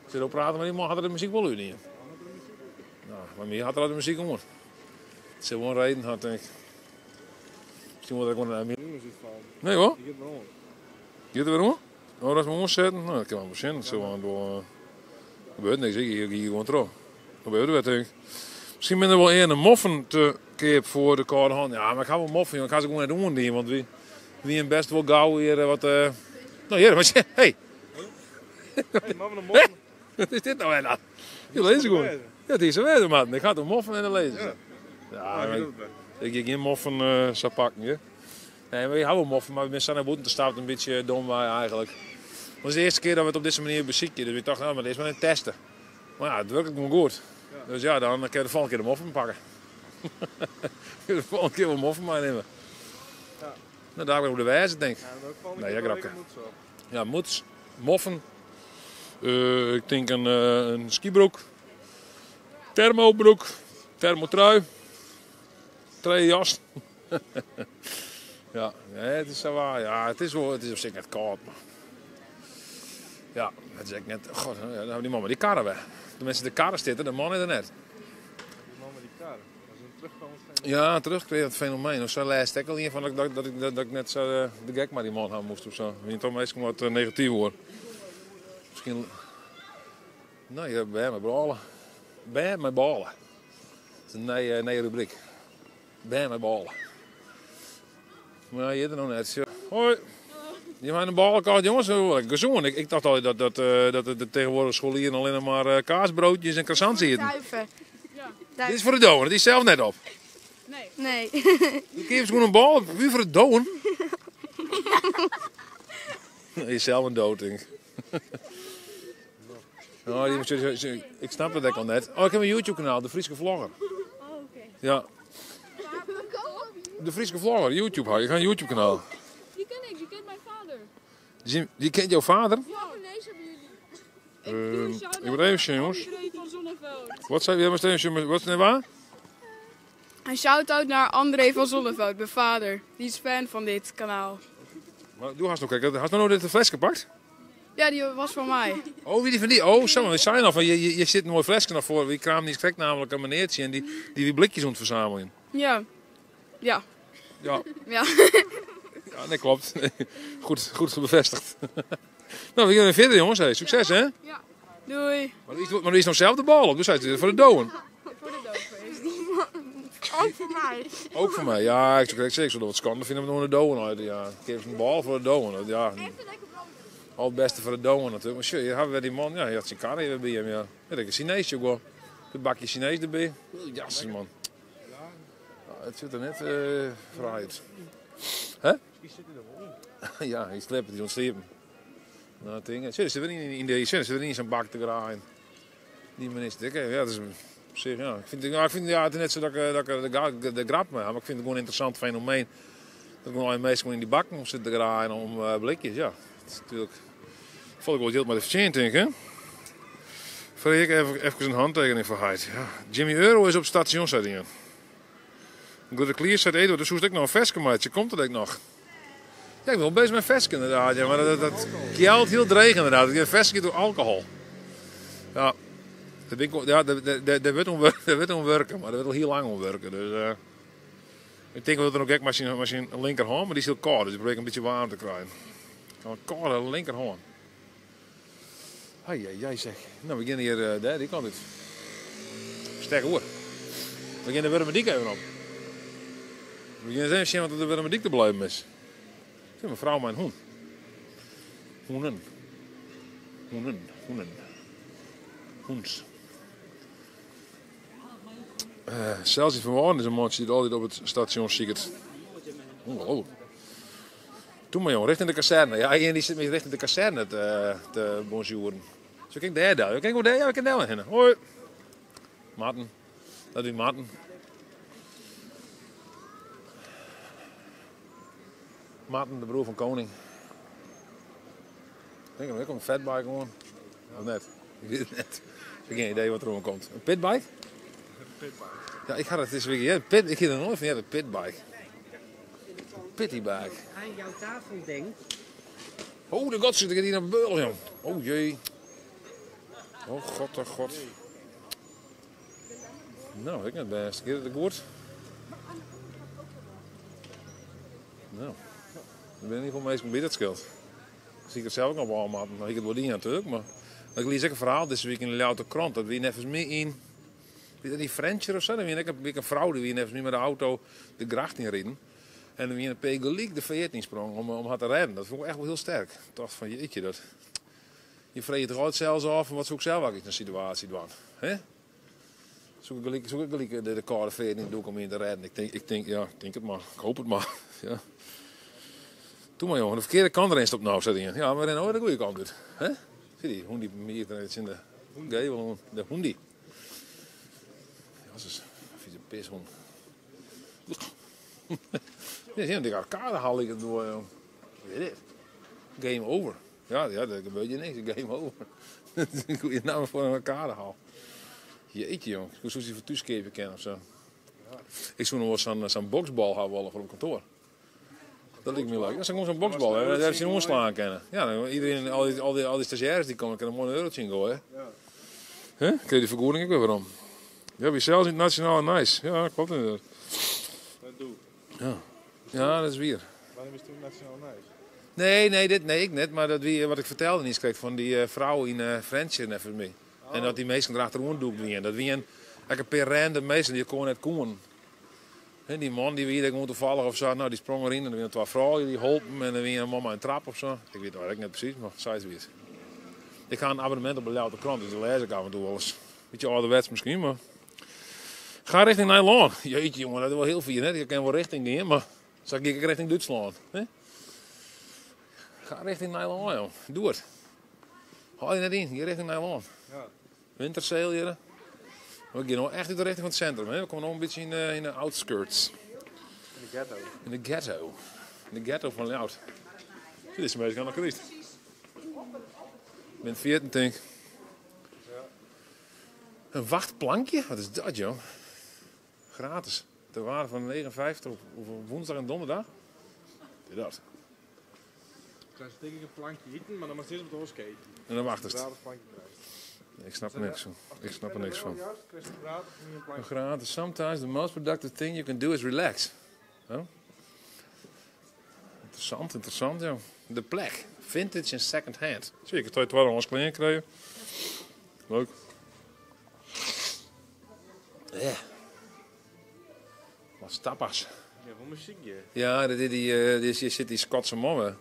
Ik zit ook praten, maar die man had er de muziek wel uit niet. Nou, maar mij had er de muziek onder. Het is gewoon reden, had ik. Misschien moet ik gewoon naar mij. Nee hoor. Je gaat er weer om? Oh, dat is mijn zetten. Nou, dat kan wel beginnen. Zo aan door. Gebeurt niks, ik hier gewoon terug. Gebeurt er wat, denk ik. Misschien ben er wel een moffen te keep voor de koude hand. Ja, maar ik ga wel moffen, ik ga ze gewoon niet doen, want wie een best wel gauw hier wat. Nou, hier, wat je. Hey! Hey, maar we een moffen. Wat is dit nou weer dan? Je leest gewoon. Ja, het is zo weer, man. Ik ga de moffen en dan lezen. Ja, ik ga geen moffen zou pakken, hè. Nee, we houden moffen, maar we zijn naar boeten te staan een beetje dom wij eigenlijk. Het was de eerste keer dat we het op deze manier bezieken, dus we dachten, nou, maar dit is maar een testen. Maar ja, het werkt gewoon goed. Ja. Dus ja, dan kan je de volgende keer de moffen pakken. De volgende keer wel moffen meenemen. Ja. Nou, daar ben ik op de wijze, denk ik. Ja, nee, ja, grapje. Ja, moeds, moffen. Ik denk een skibroek, thermobroek, thermotrui, traijas. Ja, nee, het is zo waar. Ja, het is op zich net koud, maar... Ja, het is echt net... God, dan hebben die man met die karren weg. De mensen die de karren zitten, de man is er net. Die man met die karren, dat is een terugkomend fenomeen. Ja, terugkreeg het fenomeen. Of zo lijst ik al in van dat ik net zo de gek maar die man gaan moest of zo. Je toch meestal wat negatief hoor. Misschien... Nee, je bent met ballen. Ben met ballen. Dat is een nee rubriek. Ben met ballen. Maar je er nog net. Hoi. Je maakt een ballenkaart, jongens. Gezongen. Ik dacht al dat de tegenwoordig scholieren alleen maar kaasbroodjes en croissants eten. Duiven. Dit is voor de doden. Die is zelf net op. Nee. Je geeft gewoon een bal. Wie voor de doden? Je is zelf een dood, denk ik. Oh, ik snap het al net. Oh, ik heb een YouTube-kanaal, De Frieske Vlogger. Oh, oké. Ja. De Frieske Vlogger, YouTube. Je gaat een YouTube-kanaal. Die ken ik, die kent mijn vader. Die kent jouw vader? Ja, deze hebben jullie. Ik moet even zien, jongens. André van Zonneveld. Wat zei je? Wat is het waar? Een shout-out naar André van Zonneveld, mijn vader. Die is fan van dit kanaal. Maar doe haast nog kijken. Had je nou dit fles gepakt? Ja, die was van mij. Oh, wie die van die? Oh, zo. We zijn al van je zit een mooi flesje naar voren. Wie kraam die krijgt namelijk een meneertje en die blikjes aan het verzamelen. Ja. Ja. Ja. Ja. Ja, dat klopt. Goed bevestigd. Nou, we gaan weer verder, jongens. Hey, succes, hè? Ja. Doei. Maar wie is nou zelf de bal op? Dus hij is voor de Douwen. Voor de dood geweest. Ook voor mij. Ook voor mij. Ja, ik zou dat wat schande vinden we nog een Douwen uit. Ja, ik geef een bal voor de Douwen. Ja. Al het beste voor de Douwen natuurlijk. Maar shit, hebben we die man. Ja, hij had zijn kar even bij hem. Ja, ik een Chinees ook wel. Een bakje Chinees erbij. Jasses, man. Ja, het zit er net fraai uit. Hè? Ja, hij slept, die ontslepen. Nou, dingen. Ze zitten weer niet in zijn bak te graaien. Die man is dik. Ja, dat is zeg, ja. Ik vind ja, het is net zo dat ik de grap mee heb, maar ik vind het gewoon een interessant fenomeen. Dat gewoon al mensen in die bakken om zitten te graaien om blikjes. Ja, dat is natuurlijk. Vond ik wel heel maar efficiënt, denk ik. Hè? Vreeg ik even een handtekening voor Heid. Ja. Jimmy Euro is op het station, zei hij. Goed de klier zei Eduard, dus hoe ik nog een veske maatje. Komt er denk ik nog? Ja, ik ben wel bezig met veske inderdaad. Ja, maar dat kjelt heel dreig inderdaad. Een veske door alcohol. Ja. Daar wordt om werken, maar dat wordt al heel lang om werken. Dus, ik denk dat er ook maar zijn linkerhand, maar die is heel koud, dus ik probeer een beetje warm te krijgen. Een koude linkerhand. Jij zeg. Nou, we beginnen hier, daar, die kant uit. Sterk hoor. We beginnen de Wurmerdiek even op. We beginnen even zien wat de Wurmerdiek te blijven is. Ik vind mevrouw mijn hoen. Hoenen. Hoens. Celsius van Waarden is een mannetje die altijd op het station ziet. Ongelooflijk. Toen maar jongen, richting de kazerne. Ja, die zit me richting de kazerne te bonjouren. Zo kijk daar. Kijk hoe daar, ja, we kunnen daar heen. Hoi. Maarten. Dat is Maarten. Maarten, de broer van Koning. Ik denk dat ik een fatbike gewoon. Of net? Ik weet het net. Ik heb geen idee wat er om komt. Een pitbike? Een pitbike. Ja, ik had het eens weer. Ja, ik heb er nooit van. Ja, een pitbike. Een pittybike. Aan jouw tafelding. Oh, de god zit ik hier naar beul, jong. Oh jee. Oh god, oh god. Nou, ik net best. Gaat het goed? Nou. Ik ben in ieder geval meestal bij dat scheelt. Zie ik het zelf ook nog wel, maar ik het wel niet natuurlijk. Maar ik lees ook een verhaal deze week in de Louter Krant. Dat we even mee in. Weet je niet Frencher of zo? Dan weer een vrouw die even mee met de auto de gracht in reden. En dan weer een pegeliek de V14 sprong om haar te redden. Dat vond ik echt wel heel sterk. Ik dacht van jeetje dat. Je vreet toch altijd zelfs af en wat zoek zelf eigenlijk in een situatie doen. Hè? Zoek ik gelijk de koude 14 doe ik om in te redden. Ik denk het maar. Ik hoop het maar. Ja. Doe maar jongen, de verkeerde kant erin stopt nou, zei hij. Ja, maar we rennen de goede kant uit. Hè? Zie die hoendie hier in de gevel, de hoendie. Jezus, vieze pishond. Dit is een dikke arcade haal ik het door, jongen. Weet je dit? Game over. Ja, dat gebeurt je niks. Game over. Dat is een goede naam voor een arcade haal. Jeetje jongen, ik zou ze voor thuiskepen kennen of zo. Ik zou nog wel zo'n boksbal hebben voor op kantoor. Dat lijkt me leuk. Dat is gewoon zo'n boksbal. Daar heb je een omslaan kennen. Ja, iedereen, al die stagiaires die komen, kunnen een mooi eurotje in gooien. Ja. Huh? Krijg je die vergoeding ook weer waarom? Ja, wie zelfs in het nationaal nice. Ja, klopt inderdaad. Dat doe. Ja, dat is weer. Waarom is het toen nationaal nice? Nee, ik net. Maar dat wie, wat ik vertelde niet kreeg van die vrouw in French even mee. En dat die meesten erachteraan doek doen. Dat wie een paar random meesten die kon net komen. En die man die weer gewoon toevallig of zo, nou die sprong erin en er waren 2 vrouwen die hielpen en dan weer een mama een trap of zo. Ik weet het eigenlijk net precies, maar zij is weer. Ik ga een abonnement op de Louter Krant, dus dan lees ik af en toe wel eens. Beetje ouderwets misschien, maar. Ga richting Nederland. Jeetje jongen, dat is wel heel veel. Hè? Je kan wel richting gaan, maar zal ik richting Duitsland. Hè? Ga richting Nederland, joh. Doe het. Haal je net in, je richting Nederland. Ja. Wintersail hier. We gaan nou echt uit de richting van het centrum. Hè? We komen nog een beetje in de outskirts. In de ghetto. In de ghetto. In de ghetto van Loud. Dit is een beetje aan de Christ. Ik ben 14, denk ik. Ja. Een wachtplankje? Wat is dat, joh? Gratis. Ter waarde van 59 op woensdag en donderdag. Wat is dat? krijg je denk ik een plankje eten, maar dan mag je eerst op het hoofd kijken. En dan wacht het. Gratis plankje krijgen. Ik snap er niks van. Ik snap er niks van. Juist, krijg je gratis een plankje. Gratis. Sometimes the most productive thing you can do is relax. Oh? Interessant, joh. De plek. Vintage en second hand. Zie ik het ooit wel ons klein krijgen. Leuk. Ja. Wat tapas. Ja, voor muziek, ja. Ja, hier zit die Schotse mannen.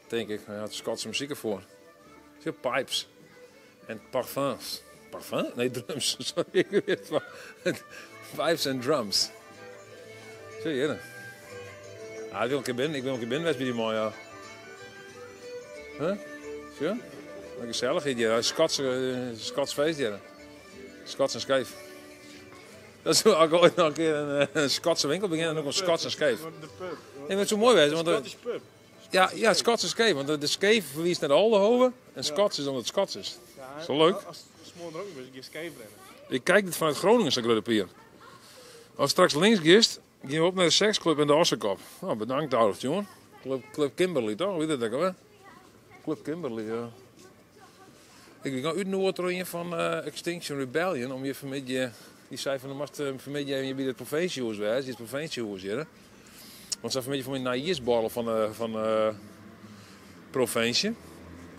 Denk ik. Hij had Schotse muziek ervoor. Veel pipes. En parfums. Parfum? Nee, drums. Sorry, ik weet het wel. Pipes en drums. Zie je dat? Ah, ik wil een keer binnen bij die man, ja. Huh? Zie je? Wat gezellig hier. Schots feest hier. Schots en scheef. Dat is ook ooit nog een keer een Schotse winkel beginnen en ook een Schots en scheef. De pub. Nee, maar het zou mooi wezen. Want Scottish pub. ja, Schots en scheef. Want de scheef verwijst naar de Oldenhoven en Schots is omdat het Schots is. Ja, Dat is wel leuk. Als het smoor dronken is, je skate rennen. Ik kijk dit vanuit Groningen, zo'n grote pier. Als straks links gist, gaan we op naar de seksclub in de Ossekop. Nou, bedankt, ouders, jongen. Club Kimberley, toch? Weet je dat ook, hè? Club Kimberley, ja. Ik ga uitnodigen van Extinction Rebellion om je vanmiddag. Die zei van, vanmiddag je bij het provinciehuis wees, het provinciehuis hier. Want ze vanmiddag van een naïersborrel van provincie.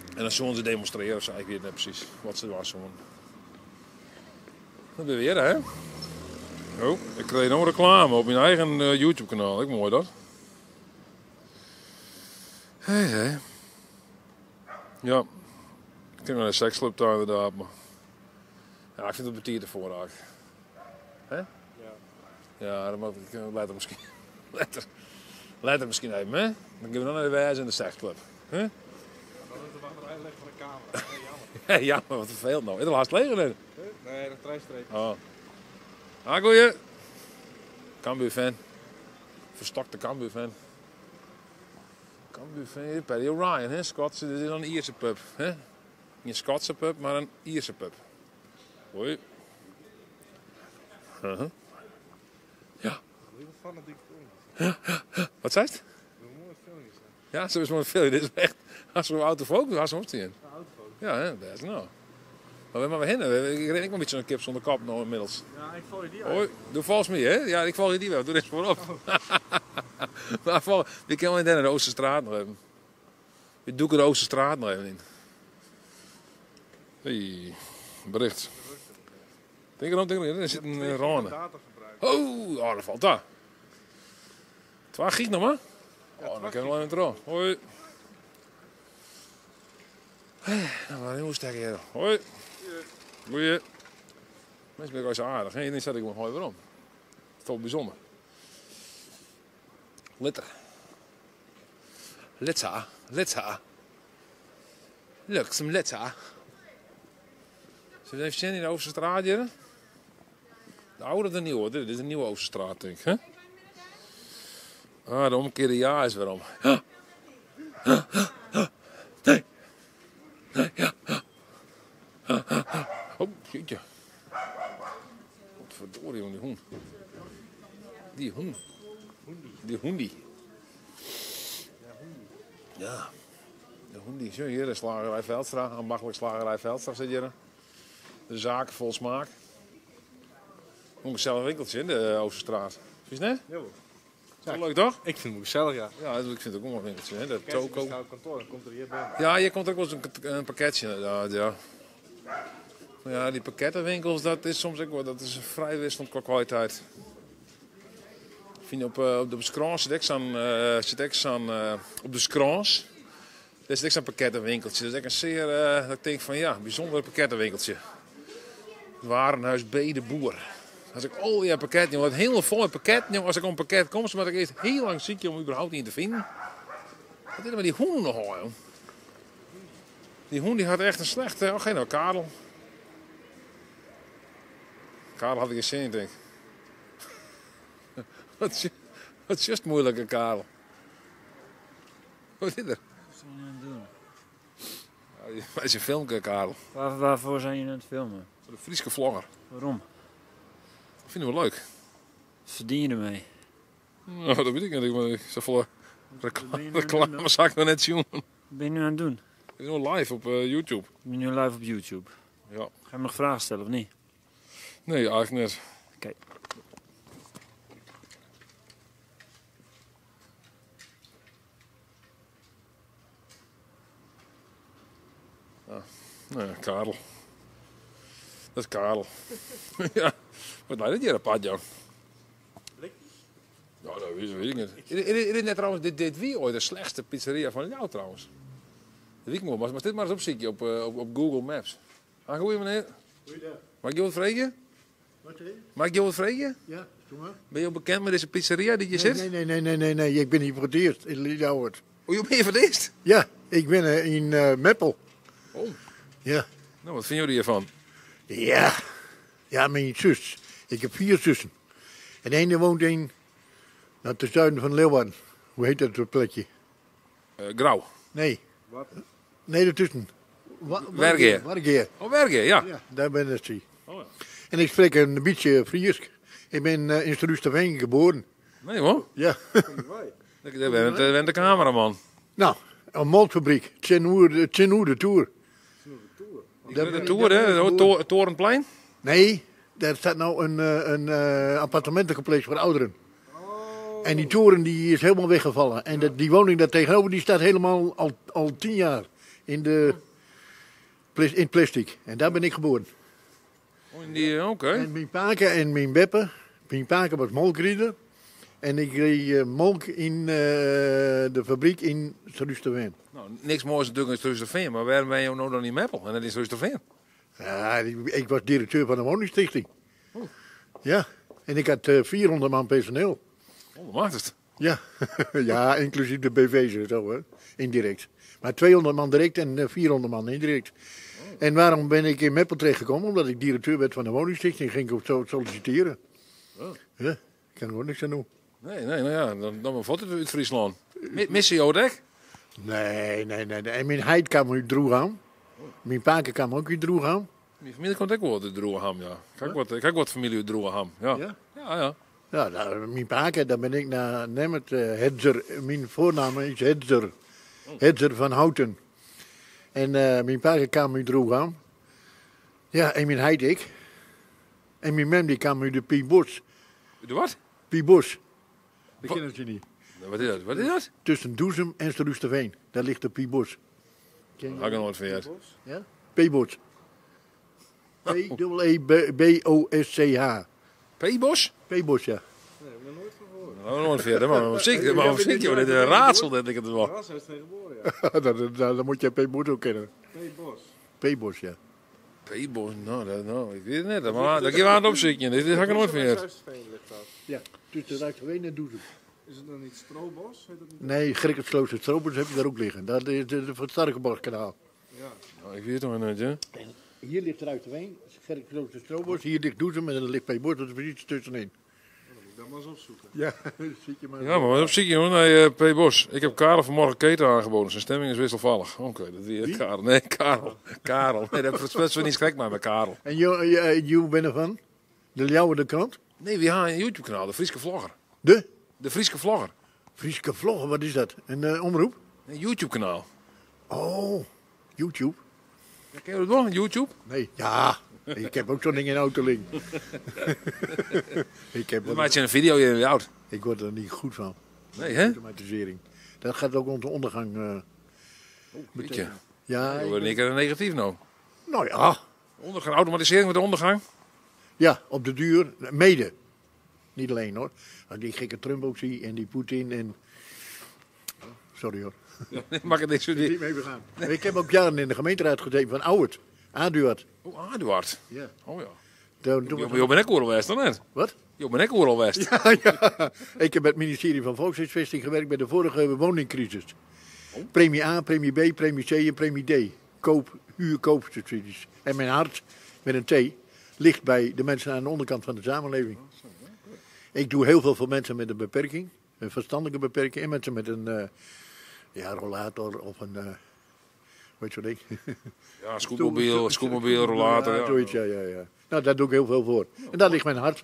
En dan zullen ze demonstreren, of zo, ik weet niet precies wat ze was. Dat ben je weer, hè? Oh, ik kreeg nog reclame op mijn eigen YouTube-kanaal. Ik mooi dat. Hey. Ja, ik denk naar een seksclub daar inderdaad, maar ja, ik vind het betiert ervoor eigenlijk. Hè? Ja. Ja, dan moet ik later misschien. Later misschien even, hè? Dan gaan we dan naar de wijze in de seksclub. Hè? Dan is de wachterij leggen van de kamer. Nee, jammer. Ja, jammer, wat vervelend nou. Is er haast leeg nu? Nee, dat trijstreep. Oh. Ah, goeie. Cambuur-fan. Verstokte Cambuur-fan. Cambuur-fan, Paddy O'Ryan, hè? Schotse, dit is dan een Ierse pub. Hè? Niet een Schotse pub, maar een Ierse pub. Hoi. Ja. Fanatiek film. Wat zei het? Een mooie film is dat. Ja, zo is maar veel. Dit is echt. Als we een autofook doen, als we opstaan. Een autofoto. Ja, hè, best nou. Maar we maar heen. Ik ren ik maar een beetje een kip zonder kap nou inmiddels. Ja, ik volg je die uit. Hoi, doe vals mee, hè? Ja, ik volg je die wel. Doe er eens voorop. Maar we kunnen wel in de Oosterstraat nog hebben. We doeken de Oosterstraat nog even in. Hey, bericht. Denk erom, er zit een rane. Data gebruikt. Oh, dat valt daar. 2 gig nog maar. Oh, dan kunnen we wel even erop. Hoi. Nou, waar hoe sterk hier. Hoi. Goeie. Mensen ben ik zo aardig. Hè? Dan zet ik gewoon hoi weer om. Dat is toch bijzonder. Litter. Litsa. Luxem Litsa. Zullen we even zien in de Oosterstraat hier? De oude of de nieuwe? Dit is een nieuwe Oosterstraat, denk ik. Hè? Ah, de omgekeerde ja is weer om. Nee. Ja. Oh, jeetje. Wat verdorie, jongen, die hoen. Die hoendie. Ja. De hoendie. Zo, hier de slagerij Veldstra. Ambachtelijk slagerij Veldstra zit hier. De zaken vol smaak. Een gezellig winkeltje in de Oosterstraat. Vind je het? Ja, Is dat leuk toch? ik vind het gezellig, ja. Ja, ik vind het ook wel een winkeltje. Hè? Dat Toko. toko. Op kantoor, dan komt er hier binnen. Ja, je komt ook wel eens een pakketje inderdaad, ja. Maar ja, die pakkettenwinkels, dat is soms ook wel, dat is vrij wisselend qua kwaliteit. Ik vind op de Scrans zit ik zo'n op de Scrans. Er zit ook zo'n pakkettenwinkeltje. Dat is echt een zeer, dat ik denk van ja, bijzonder pakkettenwinkeltje. Warenhuis B de Boer. Als ik al die pakketten, jongen, het hele volle pakket, als ik op een pakket kom, maar ik eerst heel lang ziek om überhaupt niet te vinden. Wat is er met die hoen nogal, joh? Die hoen die had echt een slechte. Oh, geen nou, Karel. Karel had ik geen zin in, denk ik. Wat is juist moeilijke, Karel? Wat is er? Wat zijn jullie aan het doen? Wat is een filmpje, Karel? Waarvoor zijn jullie aan het filmen? Voor de Frieske vlogger. Waarom? Dat vinden we leuk. Verdien je ermee? Nou, dat weet ik niet. Maar ik zeg Reclame zag ik nog net zien. Wat ben je nu aan het doen? Ik ben nu live op YouTube. Ik ben nu live op YouTube. Ja. Ga je me nog vragen stellen of niet? Nee, eigenlijk net. Oké. Nou ja, Karel. Dat is Karel. Ja, wat lijkt het hier apart, Jan? Ja, dat weet ik niet. Is dit net trouwens, dit wie ooit de slechtste pizzeria van jou trouwens? Dat weet ik niet, maar dit maar eens opzoeken op Google Maps. Goeie meneer. Mag ik je wat vragen? Wat zeg je? Mag ik je wat vragen? Ja, doe maar. Ben je ook bekend met deze pizzeria die je zit? Nee. Ik ben hier voor het eerst in Ljouwert. Oh, je bent hier voor het eerst? Ja, ik ben in Meppel. Oh. Ja. Nou, wat vinden jullie hiervan? Ja. Ja, mijn zus. Ik heb 4 zussen. En de ene woont in, ten zuiden van Leeuwarden. Hoe heet dat plekje? Grauw. Nee. Wat? Nee, daartussen. Wergeer. Wergeer. Oh, Wergeer, ja. Ja, daar ben ik. Oh, ja. En ik spreek een beetje Fries. Ik ben in Struisterveen geboren. Nee hoor. Ja. Daar bent de cameraman. Nou, een maltfabriek. 10 uur de tour. De tour, hè? Torenplein? Nee, daar staat nou een appartementencomplex voor ouderen. En die toren die is helemaal weggevallen. En die woning daar tegenover die staat helemaal al 10 jaar in plastic. En daar ben ik geboren. Oké. En mijn paken en mijn beppen. Mijn paken was molkrieder. En ik reed molk in de fabriek in Struisterveen. Nou, niks moois natuurlijk in Struisterveen, maar waarom ben je nou dan in Meppel en dat in Struisterveen? Ja, ik was directeur van de woningstichting. Ja, en ik had 400 man personeel. Oh, wat maakt het? Ja, ja, inclusief de BV's en zo, hè. Indirect. Maar 200 man direct en 400 man indirect. En waarom ben ik in Meppel terechtgekomen? Omdat ik directeur werd van de woningstichting. Ging ik ook solliciteren. Ja, ik kan er gewoon niks aan doen. Nee, nou ja, dan een foto uit Friesland. Missie je ook? Nee. En mijn heid kwam uit Droegam. Mijn paken kwam ook uit Droegam. Mijn familie komt ook wel uit Droegam, ja. Ik heb wat familie uit Droegam, ja. Ja. Ja, nou, mijn paken, daar ben ik naar Nemmet Hedzer. Mijn voornaam is Hedzer. Hedzer van Houten. En mijn paken kwam uit Droegam. Ja, en mijn heid ik. En mijn mem die kwam uit de Piebos. De wat? Piebos. Dat kennen ze niet. Wat is dat? Tussen Doezum en Struisterveen. Daar ligt de Piebos. Heb ik nooit verkeerd. Ja? P-Bos. P-E-B-O-S-C-H. P-Bos? P-Bos, ja. Nou, nooit verder, maar zeker, joh, dit is een raadsel, denk ik het wel. Ja, ze is geen geboren, ja. Dan moet je P-Bos ook kennen. P-Bos. P-Bos, ja. P-Bos, nou, ik weet het niet, maar dat je aan het opzoeken, dit heb ik nooit verkeerd. Ja, tussen Rijksveen en Doezum. Is het dan niet Stroobos? Heet het niet? Nee, Gerkensloos en Stroobos heb je daar ook liggen. Dat is het Starkenborgkanaal. Ja. Nou, ik weet het nog niet, hè. Hier ligt Rijksveen, Gerkensloos en Stroobos. Hier ligt Doezum en dan ligt P-Bos, dat is precies tussenin. Dat moet ik dan maar eens opzoeken. Ja, zit je maar. Ja, maar wat opzoeken, hoor. Nee, P-Bos. Ik heb Karel vanmorgen keten aangeboden. Zijn stemming is wisselvallig. Oké, dat is Karel. Nee, Karel. Nee, dat is niet gek maar met Karel. En je bent ervan? De Ljouwerde krant? Nee, we hebben een YouTube-kanaal, de Frieske Vlogger. De Frieske Vlogger. Frieske Vlogger, wat is dat? Een omroep? Een YouTube-kanaal. Oh, YouTube? Ja, ken je dat wel, YouTube? Nee, ja. Ik heb ook zo'n ding in Autolink. Dan maak je een video in je oud. Ik word er niet goed van. Nee, hè? Automatisering. Dat gaat ook onze ondergang betekenen. Ja, we worden een keer negatief nou. Nou ja. Automatisering met de ondergang? Ja, op de duur. Mede. Niet alleen hoor. Als die gekke Trump ook zie en die Poetin en... Sorry hoor. Ja, mag het niks niet mee begaan. Nee. Ik heb ook jaren in de gemeenteraad gezeten van Ouwert. Aduard. Oh, Aduard. Ja. Oh ja. Je bent ook oorlogwest dan net? Wat? Je bent ook oorlogwest. Ja. Ik heb bij het ministerie van Volkshuisvesting gewerkt bij de vorige woningcrisis. Oh. Premie A, premie B, premie C en premie D. Huur-koopsubsidies. En mijn hart, met een T, ligt bij de mensen aan de onderkant van de samenleving. Ik doe heel veel voor mensen met een beperking. Een verstandelijke beperking. En mensen met een rollator of een... weet je wat ik? Ja, scootmobiel, rollator. Ja, zoiets, ja. Nou, daar doe ik heel veel voor. En daar ligt mijn hart.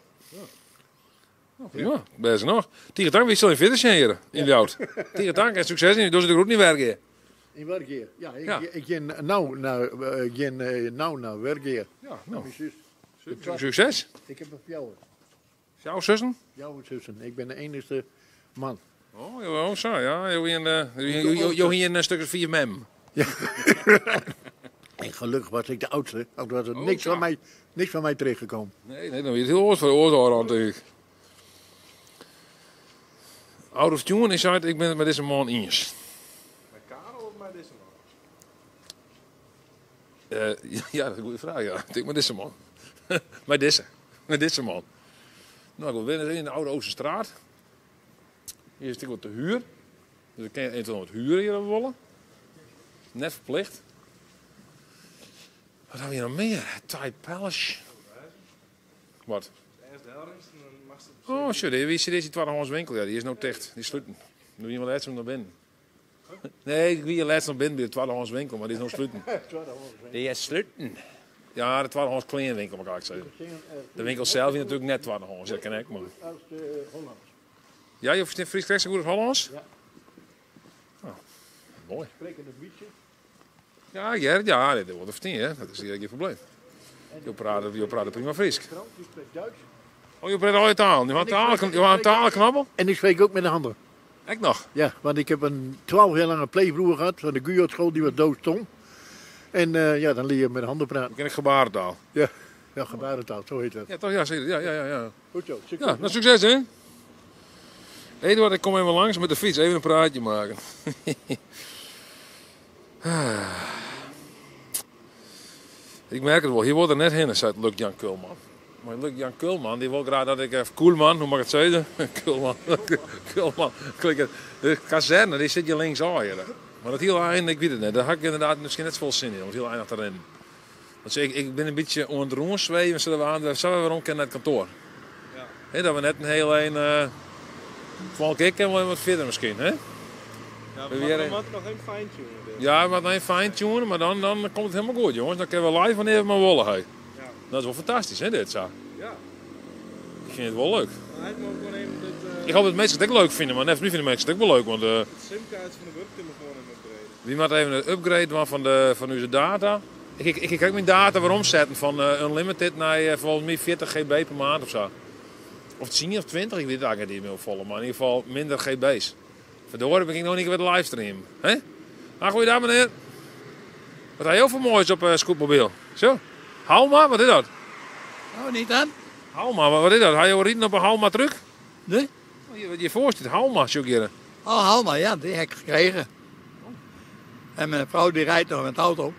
Ja, best nog. Tegen dank wie stel je verder zijn in de oud. Tegen dank en succes in. Dus het ook niet werken. In werkgeer. Ja, Ja. ik ga nou naar werkgeer. Ja, nou. Mijn zus. Succes. Ik heb een fjouwer. Jouw zussen? Jouw zussen. Ik ben de enige man. Oh, zo ja. Je hier een stuk of 4 mem. En gelukkig was ik de oudste. Ook was er Oh, niks zo. van mij terechtgekomen. Nee, dan weet je het heel oors voor de oorzaak aan natuurlijk. Out of tune is uit, ik ben het met deze man eens. Met Karel of met deze man? Ja, dat is een goede vraag, ja. Ik denk met deze man. Met deze man. Nou, ik ben in de Oude Oosterstraat. Hier is het wat te huur. Dus ik kan eventueel wat huren hier willen. Net verplicht. Wat hebben we hier nog meer? Thai Palace. Wat? Eerst de helft en dan mag ze... Oh, shit, wie zit deze tweedehands winkel? Ja, die is nou dicht. Die is sluiten. Nu iemand laatst naar binnen. Nee, ik wie je laatst naar binnen bij de tweedehands winkel, maar die is nou sluiten. Die is sluiten. Ja, de tweedehands kledingwinkel, mag ik zeggen. De winkel zelf is natuurlijk net tweedehands, dat ken ik maar. Als de Hollands. Ja, je verstaat Fries krijgt zo goed als Hollands? Ja. Oh, mooi. Spreken het beetje. Ja, dat wordt verstaan, hè. Dat is geen probleem. Je praat prima Fries. Vrouw, die spreekt Duits. Oh, je praat al je taal. Je had talenknabbel? En ik spreek ook met de handen. Ik nog? Ja, want ik heb een 12 jaar lange pleegbroer gehad van de Guyot-school, die was doodstom. En ja, dan leer je met de handen praten. Dan ken ik gebarentaal. Ja, gebarentaal, zo heet dat. Ja, toch? Ja, zeker. Ja. Goed zo, succes. Ja, nou succes, hè. Eduard, ik kom even langs met de fiets. Even een praatje maken. Ik merk het wel. Hier wordt er net heen, zei Luc Jan Kulman. Maar Luc Jan Kulman, die wil graag dat ik... Koelman, hoe mag ik het zeggen? Kulman. De kazerne, die zit je links aan hier. Maar dat heel eind, ik weet het niet. Daar heb ik inderdaad misschien net zoveel zin in, om het heel eind te rennen. Want ik ben een beetje aan het rondzweven, zullen we rond naar het kantoor. Ja. He, dat we net een heel een... Volk ik en wel wat verder misschien, hè? Ja, We we weer- moeten nog even fine-tunen. dit. Ja, maar dan fine-tunen, maar dan komt het helemaal goed, jongens. Dan kunnen we live van even maar wollen. Hey. Ja. Dat is wel fantastisch, hè, dit zo. Ja. Ik vind het wel leuk. Dan heb ik ook gewoon even dit... Ik hoop dat mensen het ook leuk vinden, maar net nu vinden mensen het ook wel leuk. Want Het simkaart van de webtelefoon in upgraden. wie maakt even een upgrade van onze data? Ik kan ook mijn data weer omzetten van unlimited naar volgens mij 40 GB per maand of zo. Of 10 of 20, ik weet het eigenlijk niet meer volgen, maar in ieder geval minder GB's. Vandoor heb ik nog niet weer de livestream. Hè? Ah, goeiedag meneer. Wat heb je ook voor moois op Scootmobiel? Zo. Halma, wat is dat? Oh, niet aan? Halma, wat is dat? Heb je al rijden op een Halma truck? Nee? Je voorstelt, Halma, zo keer. Oh, Halma, ja, die heb ik gekregen. En mijn vrouw die rijdt nog met de auto.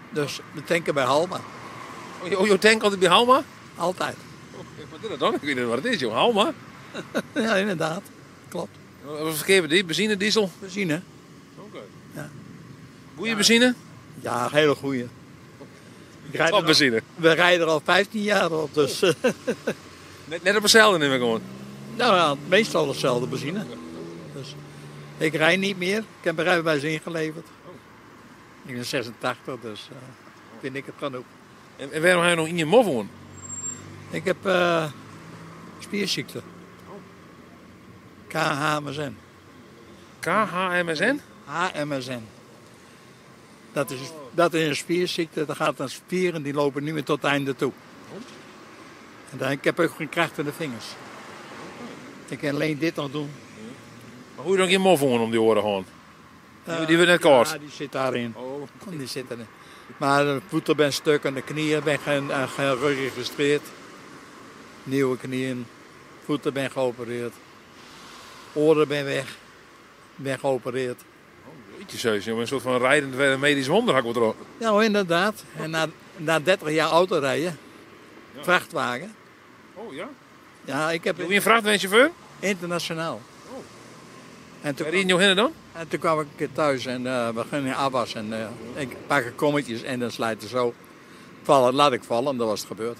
Dus we tanken bij Halma. Oh, je tankt altijd bij Halma? Altijd. Wat is dat dan? Ik weet niet wat het is, joh. Halma? Ja, inderdaad. Klopt. Wat verkeer die? Benzine, diesel? Benzine. Oké. Ja. Goeie benzine? Ja, een hele goeie. Top benzine. We rijden er al 15 jaar op, dus... Net op hetzelfde neem ik gewoon. Nou ja, meestal hetzelfde benzine. Dus ik rijd niet meer. Ik heb mijn rijbewijs ingeleverd. Ik ben 86, dus vind ik het genoeg. En waarom ga je nog in je mof wonen? Ik heb spierziekte. KHMSN. KHMSN? HMSN. Dat is een spierziekte. Dat gaat aan spieren die lopen niet meer tot het einde toe. En ik heb ook geen kracht in de vingers. Ik kan alleen dit nog doen. Maar hoe je dan in je mof wonen om die oren gewoon? Die wordt net kort. Ja, die zit daarin. Die zit erin. Maar de voeten ben stuk en de knieën ben geen rug geregistreerd. Nieuwe knieën. Voeten ben geopereerd. Oren ben weg. Ben geopereerd. Jeetje, zeus, een soort van rijdend medisch wonder had ik wat erop. Ja, hoor, inderdaad. En na 30 jaar autorijden, vrachtwagen. Oh ja? Ja, ik heb... Doe je een vrachtwagenchauffeur? Internationaal. Oh. En toen Waar rijd je heen dan? En toen kwam ik een keer thuis en we gingen in afwas en ik pak een kommetjes en dan slijt er zo. Laat ik vallen en dat was het gebeurd.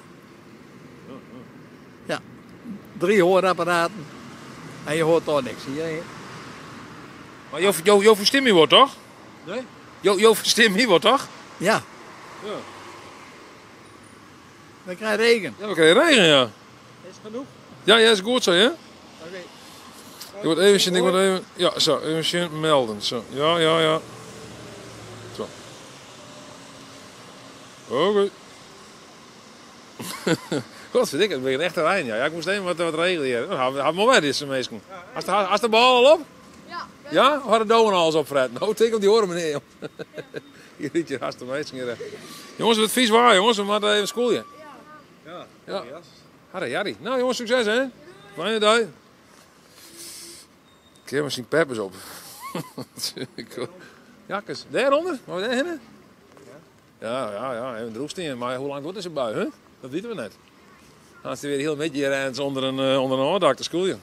Ja, 3 hoorapparaten en je hoort toch niks. Hier. Maar jouw verstemming wordt toch? Nee? Jouw verstemming wordt toch? Ja. Ja. We krijgen regen. Ja, we krijgen regen, ja. Is genoeg? Ja, is goed zo, hè? Ik word even, ja, zo, even melden. Zo. Ja. Zo. Oké. Godverdikke, het begint echt te rijden. Ja, ik moest even wat regelen hier. Had maar weg deze mensen. Als de bal al op? Ja. Ja? Of had de domen alles opfretten? Nou, tik op die oren, meneer. Hier riet je haast de meesten hier. Jongens, wat vies waar, jongens. We moeten even schoolje. Ja. Harry. Nou, jongens, succes, hè? Fijne dag. Ik heb misschien peppers op. Jakkes, daaronder? Maar we daarheen? Ja, even droefsteen. Maar hoe lang wordt deze bui, hè? Dat weten we net. Dan is hij weer heel met je ergens onder een oordak te schoolje.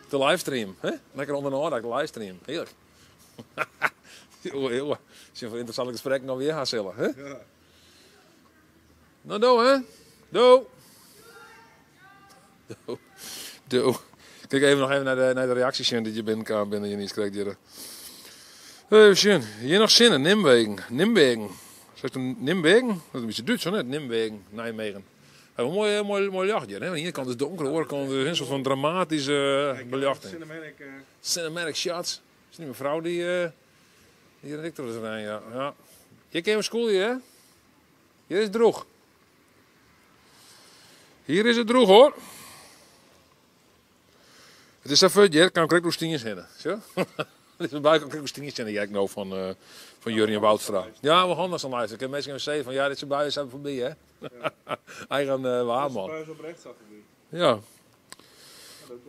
De livestream, hè? Lekker onder een oordak, de livestream. Heerlijk. Jongen. Als je voor interessante gesprekken nog weer gaat zullen, hè? Ja. Nou, doe, hè? Doe. Kijk even nog even naar de reacties die je binnenkwam binnen je niet krijgt. Even zien. Hier nog zinnen. Nimwegen. Zegt een Nimwegen? Dat is een beetje Duits, hè? Nimwegen, Nijmegen. Een mooi jachtje. Hè? Aan de ene kant is het donker, hoor. Kan er een soort van dramatische belichting. Cinematic shots. Dat is niet mijn vrouw die hier in Victor is rijden, ja. Je kent een schoolje, hè? Hier is het droog. Hier is het droog, hoor. Het is even, je kan krijg roestiniers heen. Zo? Het is een buik roestiniers heen, jij nou van Jurjen Woudstra. Ja, we gaan naar zo'n luisteren. Ik heb mensen zeggen van ja, dit zijn buien zijn voorbij, hè? Eigen waarman. op rechts zat voorbij. Ja.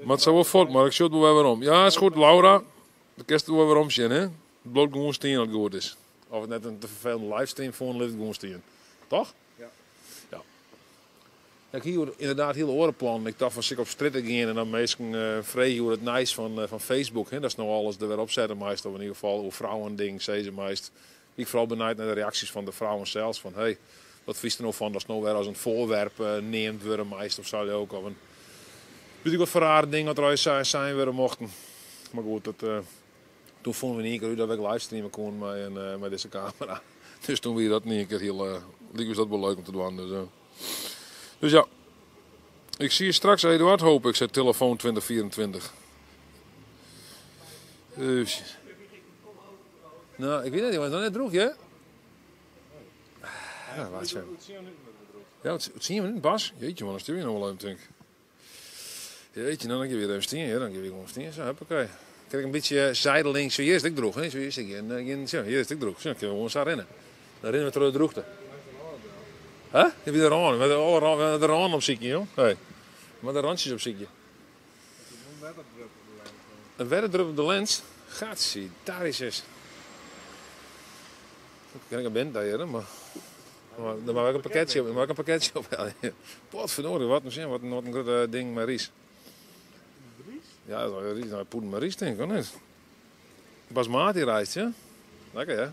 Maar het zou wel fort, maar ik zie het wel weer om. Ja, is goed, Laura. De kerst doen we weer om zien, hè? Het bloot gewoon steen dat het goed is. Of het net een te vervelende livestream voor een lift gewoon steen. Toch? Ja. Ik hier inderdaad heel orenplan. Ik dacht van zich op stritten gaan en dan meestal vreeg hoe het nice van Facebook. Hè? Dat is nou alles er weer opzetten meest. Of in ieder geval hoe vrouwen ding zei ze meest. Ik vooral benijd naar de reacties van de vrouwen zelfs. Van hey, wat vies er nou van dat ze nou weer als een voorwerp neemt worden meest. Of zou je ook of een... Weet ik wat voor rare dingen dat er zijn weer mochten. Maar goed, toen vonden we niet keer dat we livestreamen konden met deze camera. Dus toen we dat niet een keer heel... liep dat wel leuk om te doen. Dus ja, ik zie je straks, Eduard, hoop ik, zet telefoon 2024. Dus. Nou, ik weet het niet, was nog net droeg, hè? Ja, wat zo. Ja, wat zien we niet, Bas? Jeetje, man, dan stuur je nog wel even, denk ik. Jeetje, dan je weer even steen, ja, dan geef ik gewoon steen, zo, hoppakee. Kijk, een beetje zijdelings, zo hier is het droeg, hè? Zo hier is het, hier is het droeg, zo, dan kunnen we gewoon zo rennen. Dan rennen we terug de droogte. Huh? Heb je de rand? Met de rand op ziekje, joh. Hey. Met de randjes op ziekje. Een wedderdrup op de lens? Gatsie, daar is het. Ik ken een band daar, hè, maar dan maak ik een pakketje op. Potverdorie, wat een groot ding met ries. Ja, dat is ries. Nou, poeder met ries, denk ik, of niet? Basmati rijst, ja? Lekker, hè?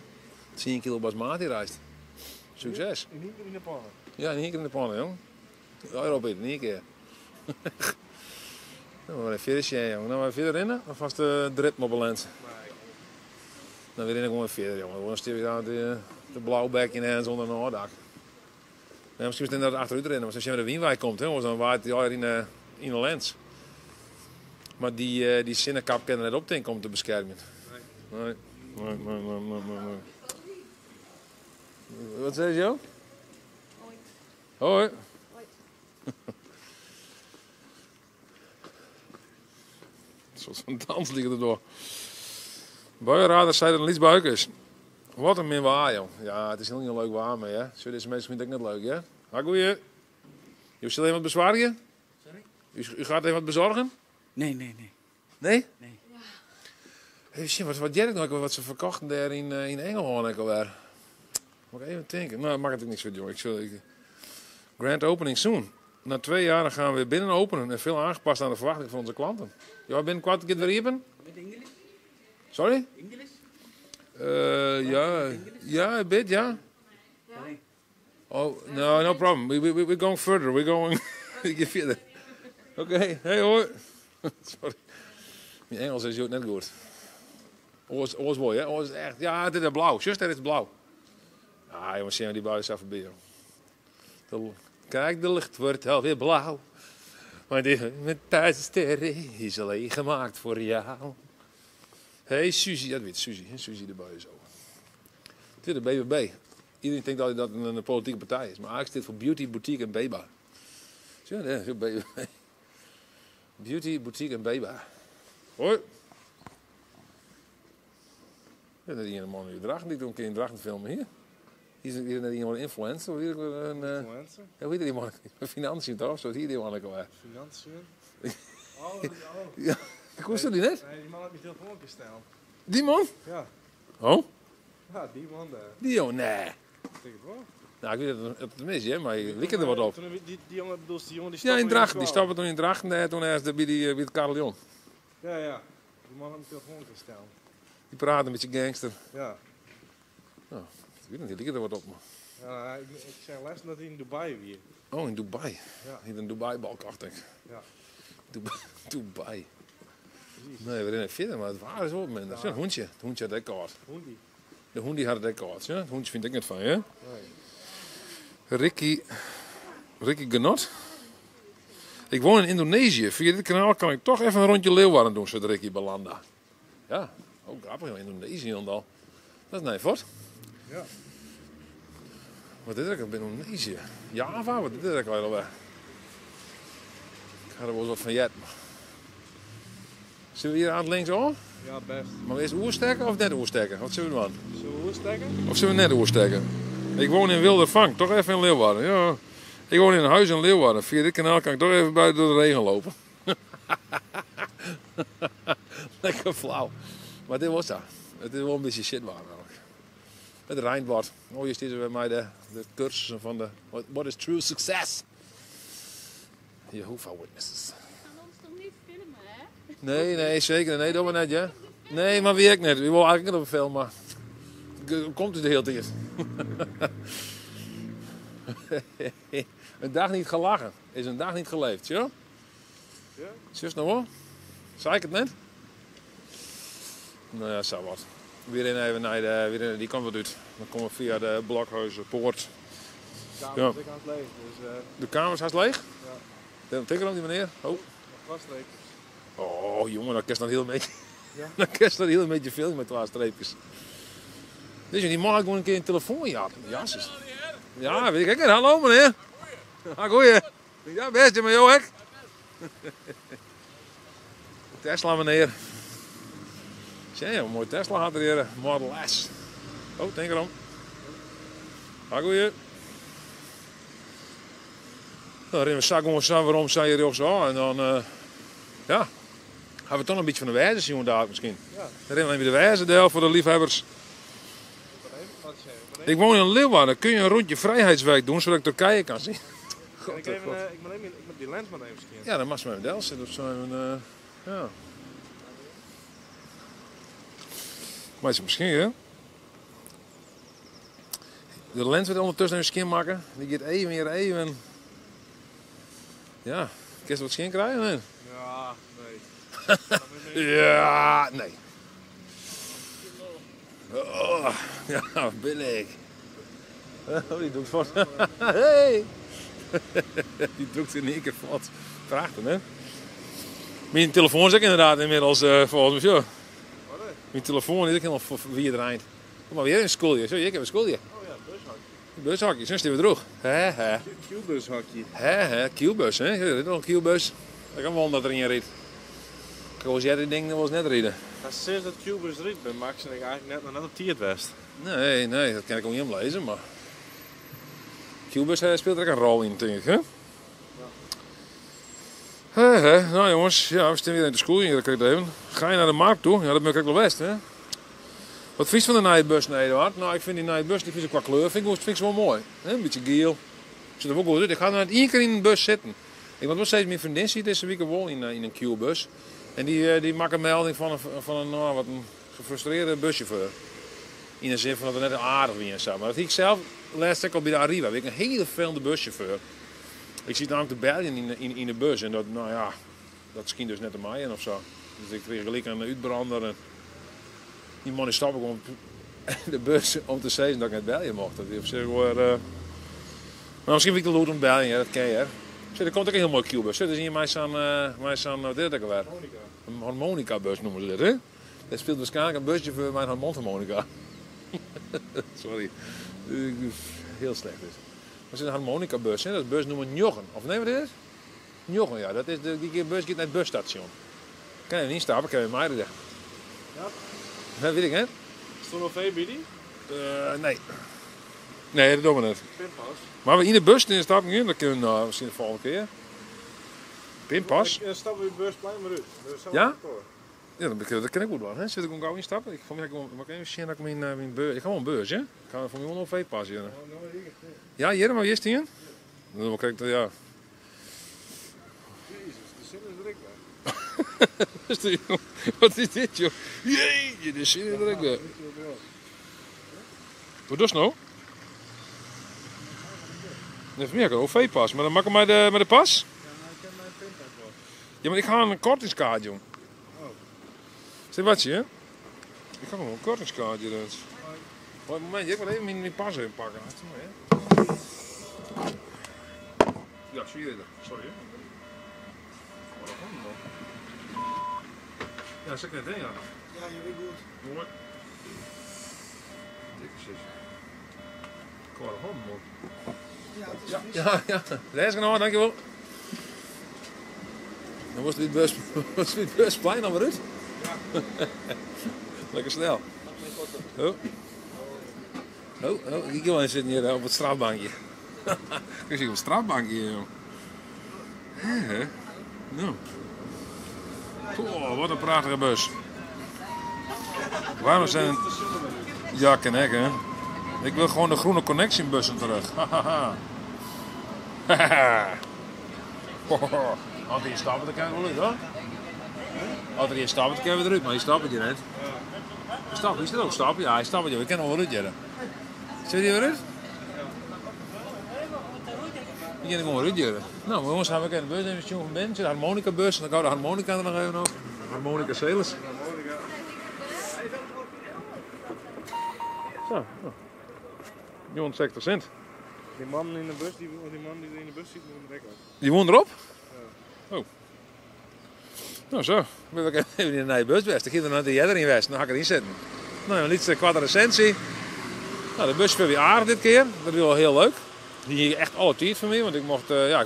10 kilo basmati rijst. Succes. In één keer in de pannen. Ja, in één keer in de pannen, jong. Ja, Rob, in één keer. Nou, maar even verder, jongen. Nou, maar verder rennen? Of was de ritme op een lens? Dan weer rennen gewoon verder, jongen. Dan stuur je daar de blauwbek in en zonder een oordak. Ja, misschien is het inderdaad achteruit rennen, maar als je met de Wienwijk komt, hè, dan waait hij in de lens. Maar die zinnenkap kan er net op denken om te beschermen. Nee. Wat zei je? Hoi. Een soort van dans liggen erdoor. Buienraders zei dat er iets buik is. Wat een min waar, joh. Ja, het is heel niet leuk waar mee, hè. Zo, deze mensen vinden het net leuk, hè. Ha, goeie. Je zult even wat bezwaren? Sorry? U gaat even wat bezorgen? Nee. Nee? Nee. Even wat jij nou wat ze verkochten daar in Engelhoorn alweer. Moet ik even denken. Nou, mag het ook niks voor, jongen. Grand opening soon. Na 2 jaar gaan we weer binnen openen en veel aangepast aan de verwachtingen van onze klanten. Ja, binnenkort keer weer even? Met Engels? Sorry? Engels? Ja, a bit, ja. Oh, no problem. We're going further. We're going verder. Oké, hey hoor. Sorry. Mijn Engels is net goed. Oors mooi, hè? Oors is echt. Ja, dit is blauw. Juist, dit is blauw. Ah, jongens, die blauw is even bij. Kijk, de lucht wordt alweer blauw. Maar mijn thuissterren is alleen gemaakt voor jou. Hey Suzy, dat weet Suzy. Suzy erbij zo. Het is de BBB. Iedereen denkt dat het een politieke partij is. Maar eigenlijk staat voor Beauty, Boutique en Beba. Zie je dat? BBB. Beauty, Boutique en Beba. Hoi. Ja, dat is een man die draagt. Die doet een keer een drachten filmen hier. Hier is net iemand een influencer. Hier een Influencer? Ja, hoe heet die man? Financiën toch? Zo is hier die man ook wel. Financiën? Ja, hoe is dat die net? Nee, die man had mijn telefoon gesteld. Die man? Ja. Oh? Ja, die man daar. Die jongen, nee. Ik denk het wel. Nou, ik weet het tenminste, hè, maar je likt er wat op. Die jongen, bedoel, die jongen die Ja, in Drachten. Die stapte stapte toen in Drachten. Toen ergens bij het Carillon. Ja, ja. Die man had mijn telefoon gesteld. Die praten met je gangster. Ja. Nou, ik weet niet, die likt er wat op. Man. Ja, ik zei les dat hij in Dubai weer. Oh, in Dubai. Ja. In een Dubai-balk, dacht ik. Ja. Dubai. Nee, we rennen verder, maar het waar is ook minder. Ja. Een hondje. Het hondje had ik kaart. Hoendie. De hondie had het kaart. Ja? Het hondje vind ik niet van, hè? Nee. Ricky Genot. Ik woon in Indonesië. Via dit kanaal kan ik toch even een rondje Leeuwarden doen, zodat Ricky belanda. Ja, ook grappig, Indonesië dan al. Dat is nee, fort. Ja. Wat is er in Indonesië? Java, wat is er wel weg? Ik ga er wel eens wat van jet. Zullen we hier aan het links aan? Ja, best. Maar eerst oerstekken of net oerstekken? Wat zullen we doen? Zullen we oerstekken? Of zullen we net oerstekken? Ik woon in Wildervank, toch even in Leeuwarden. Ja. Ik woon in een huis in Leeuwarden. Via dit kanaal kan ik toch even buiten door de regen lopen. Lekker flauw. Maar dit was dat. Het is wel een beetje shit waar eigenlijk. Het Rijnbord. Oh, hier zitten we bij de cursussen van de What is True Success? Jehovah Witnesses. Nee, zeker. Nee, dat maar net, ja. Nee, maar wie ik net. Wie wil eigenlijk niet op een film, maar... Komt het de hele tijd. Een dag niet gelachen is een dag niet geleefd, ja? Ja? Zus nog wel? Zei ik het net? Nou ja, zo wat. Weer even naar de... die kant wat uit. Dan komen we via de Blokhuizenpoort. De kamer Ja. is aan het leeg, dus... De kamer is haast leeg? Ja. Dan tikker om die meneer. Oh. Nog vaststreepjes. Oh jongen, dat kerst dan heel een beetje. Ja? Dat kerst dan heel een beetje veel met 12 streepjes. Dus die man had gewoon een keer een telefoon ja. Jasses. Ja, weet ik niet. Hallo meneer. Ah, goeie. Ja, best, maar joh, hek. Tesla meneer. Zie je, een mooi Tesla had er hier. Model S. Oh, denk erom. Ah, goeie. Dan rennen we gewoon samen waarom zei je ook zo. En dan, ja. Gaan we toch een beetje van de wijze zien daar misschien. Ja. Dan rennen we even de wijze deel voor de liefhebbers. Ik woon in Leeuwarden. Kun je een rondje Vrijheidswijk doen, zodat ik Turkije kan zien? God, ik moet die lens maar even scannen. Ja, dan mag ze met Del zitten. Dat zijn ja. Maar is misschien, hè? De lens wordt ondertussen even skin maken. Die gaat even. Ja, kun je wat skin krijgen? Nee? Ja, nee. Ja, nee. Oh, ja, billig. Oh, die doet vast. Hey! Die drukt in één keer vast. Prachtig, hè? Mijn telefoon is ook inderdaad inmiddels volgens mij. Mijn telefoon is ook helemaal wie er eind. Kom maar weer een schoolje. Zo, ik heb een schoolje. Oh ja, bushokje. Bushokje, zo staan we droog. Q-bushokje. Q-bus, hè? Dit is nog een Q-bus. Ik kan wel dat er in reed. Ik was jij die ding dat was net rijden. Ja, sinds dat Q-bus eruit ben, Max, en ik eigenlijk net op Tiert West. Nee, dat kan ik ook niet lezen, maar... Q-bus speelt er ook een rol in, denk ik, hè? Ja. Nou jongens, ja, we staan weer in de school hier, even. Ga je naar de markt toe? Ja, dat ben ik ook wel best, hè? Wat vind je van de Nightbus, Eduard? Nou, ik vind die Nightbus, die vind ik qua kleur, vind ik wel mooi. Hè? Een beetje geel. Zit er ook wel uit. Ik ga nou één keer in een bus zitten. Ik moet wel steeds mijn vriendin ziet deze week wel in een Q-bus. En die maakt een melding van een wat een gefrustreerde buschauffeur. In de zin van dat het net aardig weer is. Maar dat ik zelf laatst ook al bij de Arriva. Ik een hele vervelende buschauffeur. Ik zit namelijk te bellen in de bus. En dat, nou ja, dat schiet dus net aan mij in of zo. Dus ik kreeg gelijk een uitbrander. En die man stapte gewoon in de bus om te zeggen dat ik net bellen mocht. Dat heeft zich maar misschien vind ik de lood om bellen, dat ken je. Er komt ook een heel mooi Q-bus. Dat is hier met zo'n wat is dat ook weer? Een harmonica-bus noemen ze dit, hè? Dat speelt waarschijnlijk een busje voor mijn mondharmonica. Sorry. Heel slecht is. Maar het is een harmonica-bus, hè? Dat is bus nummer 9. Of nee, wat is het? 9, ja. Dat is die bus gaat naar het busstation. Kan je niet stappen, kan je mij zeggen. Ja. Dat weet ik, hè? Is er nog veel bij die? Nee. Nee, dat doen we niet. Pinpas. Maar we in de bus in stappen in, dat kunnen we misschien de volgende keer. Pinpas. Ik stap weer busplein maar uit. Ja? Ja, dat kan ik goed wel. Hè? Zit ik ook gauw instappen? Ik ga even zien dat ik mijn beurs... Ik ga wel een beurs, hè? Ik ga voor mij wel een V-pas hier. Ja, hier, maar hier is die in. Dan krijg ik ja. Jezus, de zin is druk weg. Wat is dit, joh? Jeetje, de zin is druk weg. Wat doe je nou? Dat is meer een OV-pas, maar dan maak ik met de pas. Ja, maar ik ga een kortingskaart doen. Zeg wat je, hè? Ik ga gewoon een kortingskaartje. Dus. Oh, een momentje, ik moet even mijn pas even pakken. Dat is mooi, hè? Ja, zie je dit? Sorry, hè? Ja, zeg net, hè? Ja, je weet goed. mooi. Dikke zus. Ik hoor een hond, man. Ja, het is fris. Ja. Dat is genoeg, dankjewel. Dan moest het busplein al weer uit. Ja. Lekker snel. Oh, ik wil eens zitten hier op het strafbankje. Ik zit op het strafbankje, joh. Hè? Nou. Oh, wat een prachtige bus. Waarom zijn... Ja, ken ik, hè. Ik wil gewoon de groene Connection bussen terug. Hahaha. Als hij stappen, dan kan je wel uit, hoor. Als er hier stappen, dan kan je weer eruit, maar hij stapt je net. Stappen, is er ook stappen? Ja, hij stapt je. We kunnen wel weer uitjaren. Zit hij weer uit? We kunnen gewoon weer uitjaren. Nou, jongens, gaan we kijken de bus even zien van binnen. De harmonica bus, en dan gaan we de harmonica er nog even op. Harmonica Celis. Zo. Johan 60 cent. Die man in de bus, die man die in de bus zit, moet hem rekken. Die woont erop? Ja. Oh. Nou zo, ben ik even in een bus best. Ik ging er naar de jeder in West, dan ga ik erin zitten. Nou, een liedje kwart recensie. Nou, de bus vind ik aardig dit keer. Dat is wel heel leuk. Die hier echt alle tijd van mij, want ik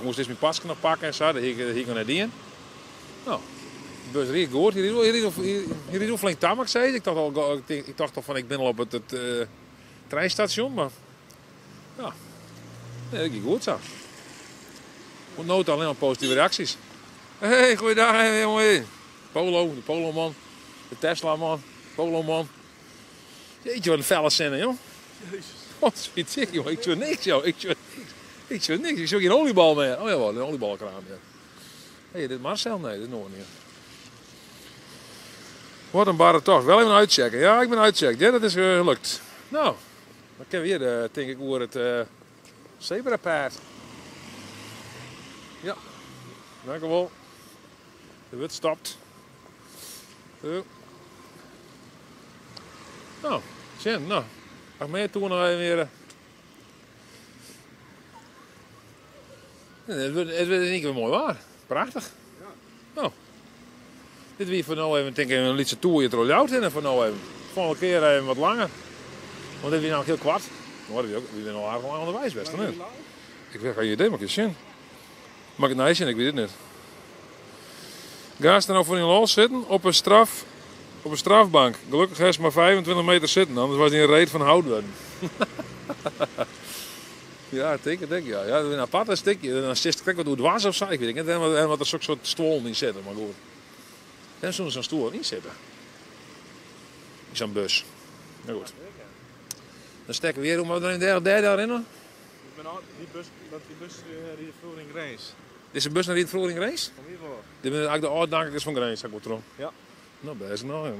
moest eens mijn pas nog pakken en zo. Dat hier kon net in. Nou, de bus riekt goed. Hier is wel flink tamak, zei ik. Ik dacht al van ik ben al op het treinstation, maar ja, nee, dat ging goed zo. Moet nooit alleen maar positieve reacties. Hey, goeiedag jongen. Polo, de Polo-man. De Tesla-man. Polo-man. Jeetje, wat een felle zinnen, joh. Jezus. Wat vind ik, joh. Ik zie niks, joh. Ik zie niks. Ik zie geen oliebal meer. Oh ja, wel, een oliebalkraam, ja. Hé, dit is Marcel? Nee, dit is nog niet. Wat een barre tocht. Wel even uitchecken. Ja, ik ben uitchecken. Ja, dat is gelukt. Nou, dan kunnen we hier, denk ik, over het zebrapaard. Ja, dank u wel. De wit stopt. Zo. Nou, Sjen, nou. Ach, meer toe nog even weer. Het is niet weer mooi waar. Prachtig. Ja. Nou. Dit weer voor nou even, denk ik, een lietse toer je er al in en voor nou even. Volgende keer even wat langer. Want dit is nou heel kwart. Maar we zijn al aardig lang onderwijs best, hè? Ik weet geen idee, maar ik zien. Mag ik het nice zien? Ik weet het niet. Ga je nou voor in lol zitten op een strafbank. Gelukkig is maar 25 meter zitten, anders was hij een reet van hout worden. Ja, denk ja. Ja, een apart stukje. Dan zit ik wat hoe het was of zo. Ik weet niet. En wat er soort stoel in zitten, maar goed. En soms zo'n stoel niet zitten. In zo'n bus. Nou goed. Dan stekken we weer om wat derde daarin. Die bus die vroeger in Grijs. Dit is een bus naar die vroeger in Grijs? Van wie wel? Dit zijn eigenlijk de ouddankers van Grijs, zeg ik wel. Ja. Nou, best nou.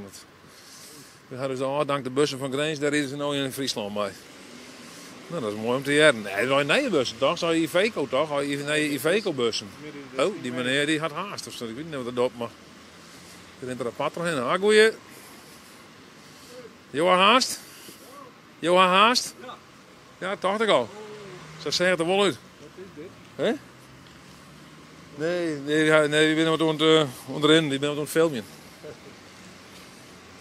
We hadden dus de ouddank de bussen van Grijs, daar is ze nou in Friesland bij. Nou, dat is mooi om te jaren. Nee, dat zijn bussen toch? Zou je Iveco toch? Nee, Iveco-bussen. Oh, die meneer die had haast of zo. Ik weet niet wat dat doet, maar... Er rent er een pad doorheen. Ah, goeie. Johan haast? Johan haast? Ja, dacht ik al. Ze zeggen het er wel uit. Wat is dit? Hé? Nee, die ben wat onderin, die ben wat aan het filmen.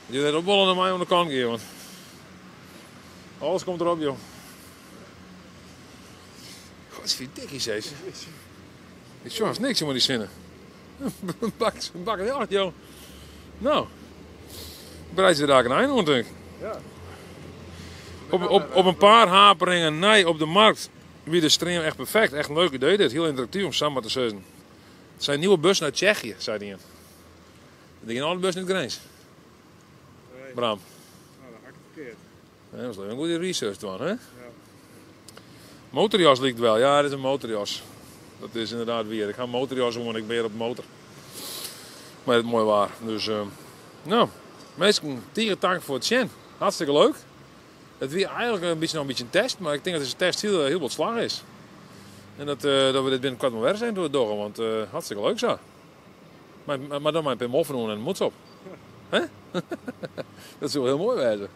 Die werd opballen naar mij aan de kant gaan, want alles komt erop, joh. Godverdikke, zeg. Ik zorg niks om die zinnen. Bak het echt, joh. Nou, bereid je daar een einde aan, denk ik. Ja. Op een paar haperingen, nee, op de markt, wie de stream echt perfect. Echt een leuk idee dit, heel interactief om samen te zeggen. Het zijn nieuwe bussen uit Tsjechië, zei hij. Die gaan alle bussen in de grens. Nee. Bram. Nou, dat had ik verkeerd. Ja, dat was een goede research dan, hè? Ja. Motorjas lijkt wel, ja, dit is een motorjas. Dat is inderdaad weer. Ik ga een motorjas om en ik ben hier op de motor. Maar het is mooi waar. Dus, nou, mensen, dank voor het zien. Hartstikke leuk. Het weer eigenlijk nog een beetje een test, maar ik denk dat deze test heel wat slag is. En dat we dit binnenkort maar weer zijn door het doggen, want hartstikke leuk zo. Maar dan mijn moffen doen en moeds op. Hè? Dat is wel heel mooi wijzen.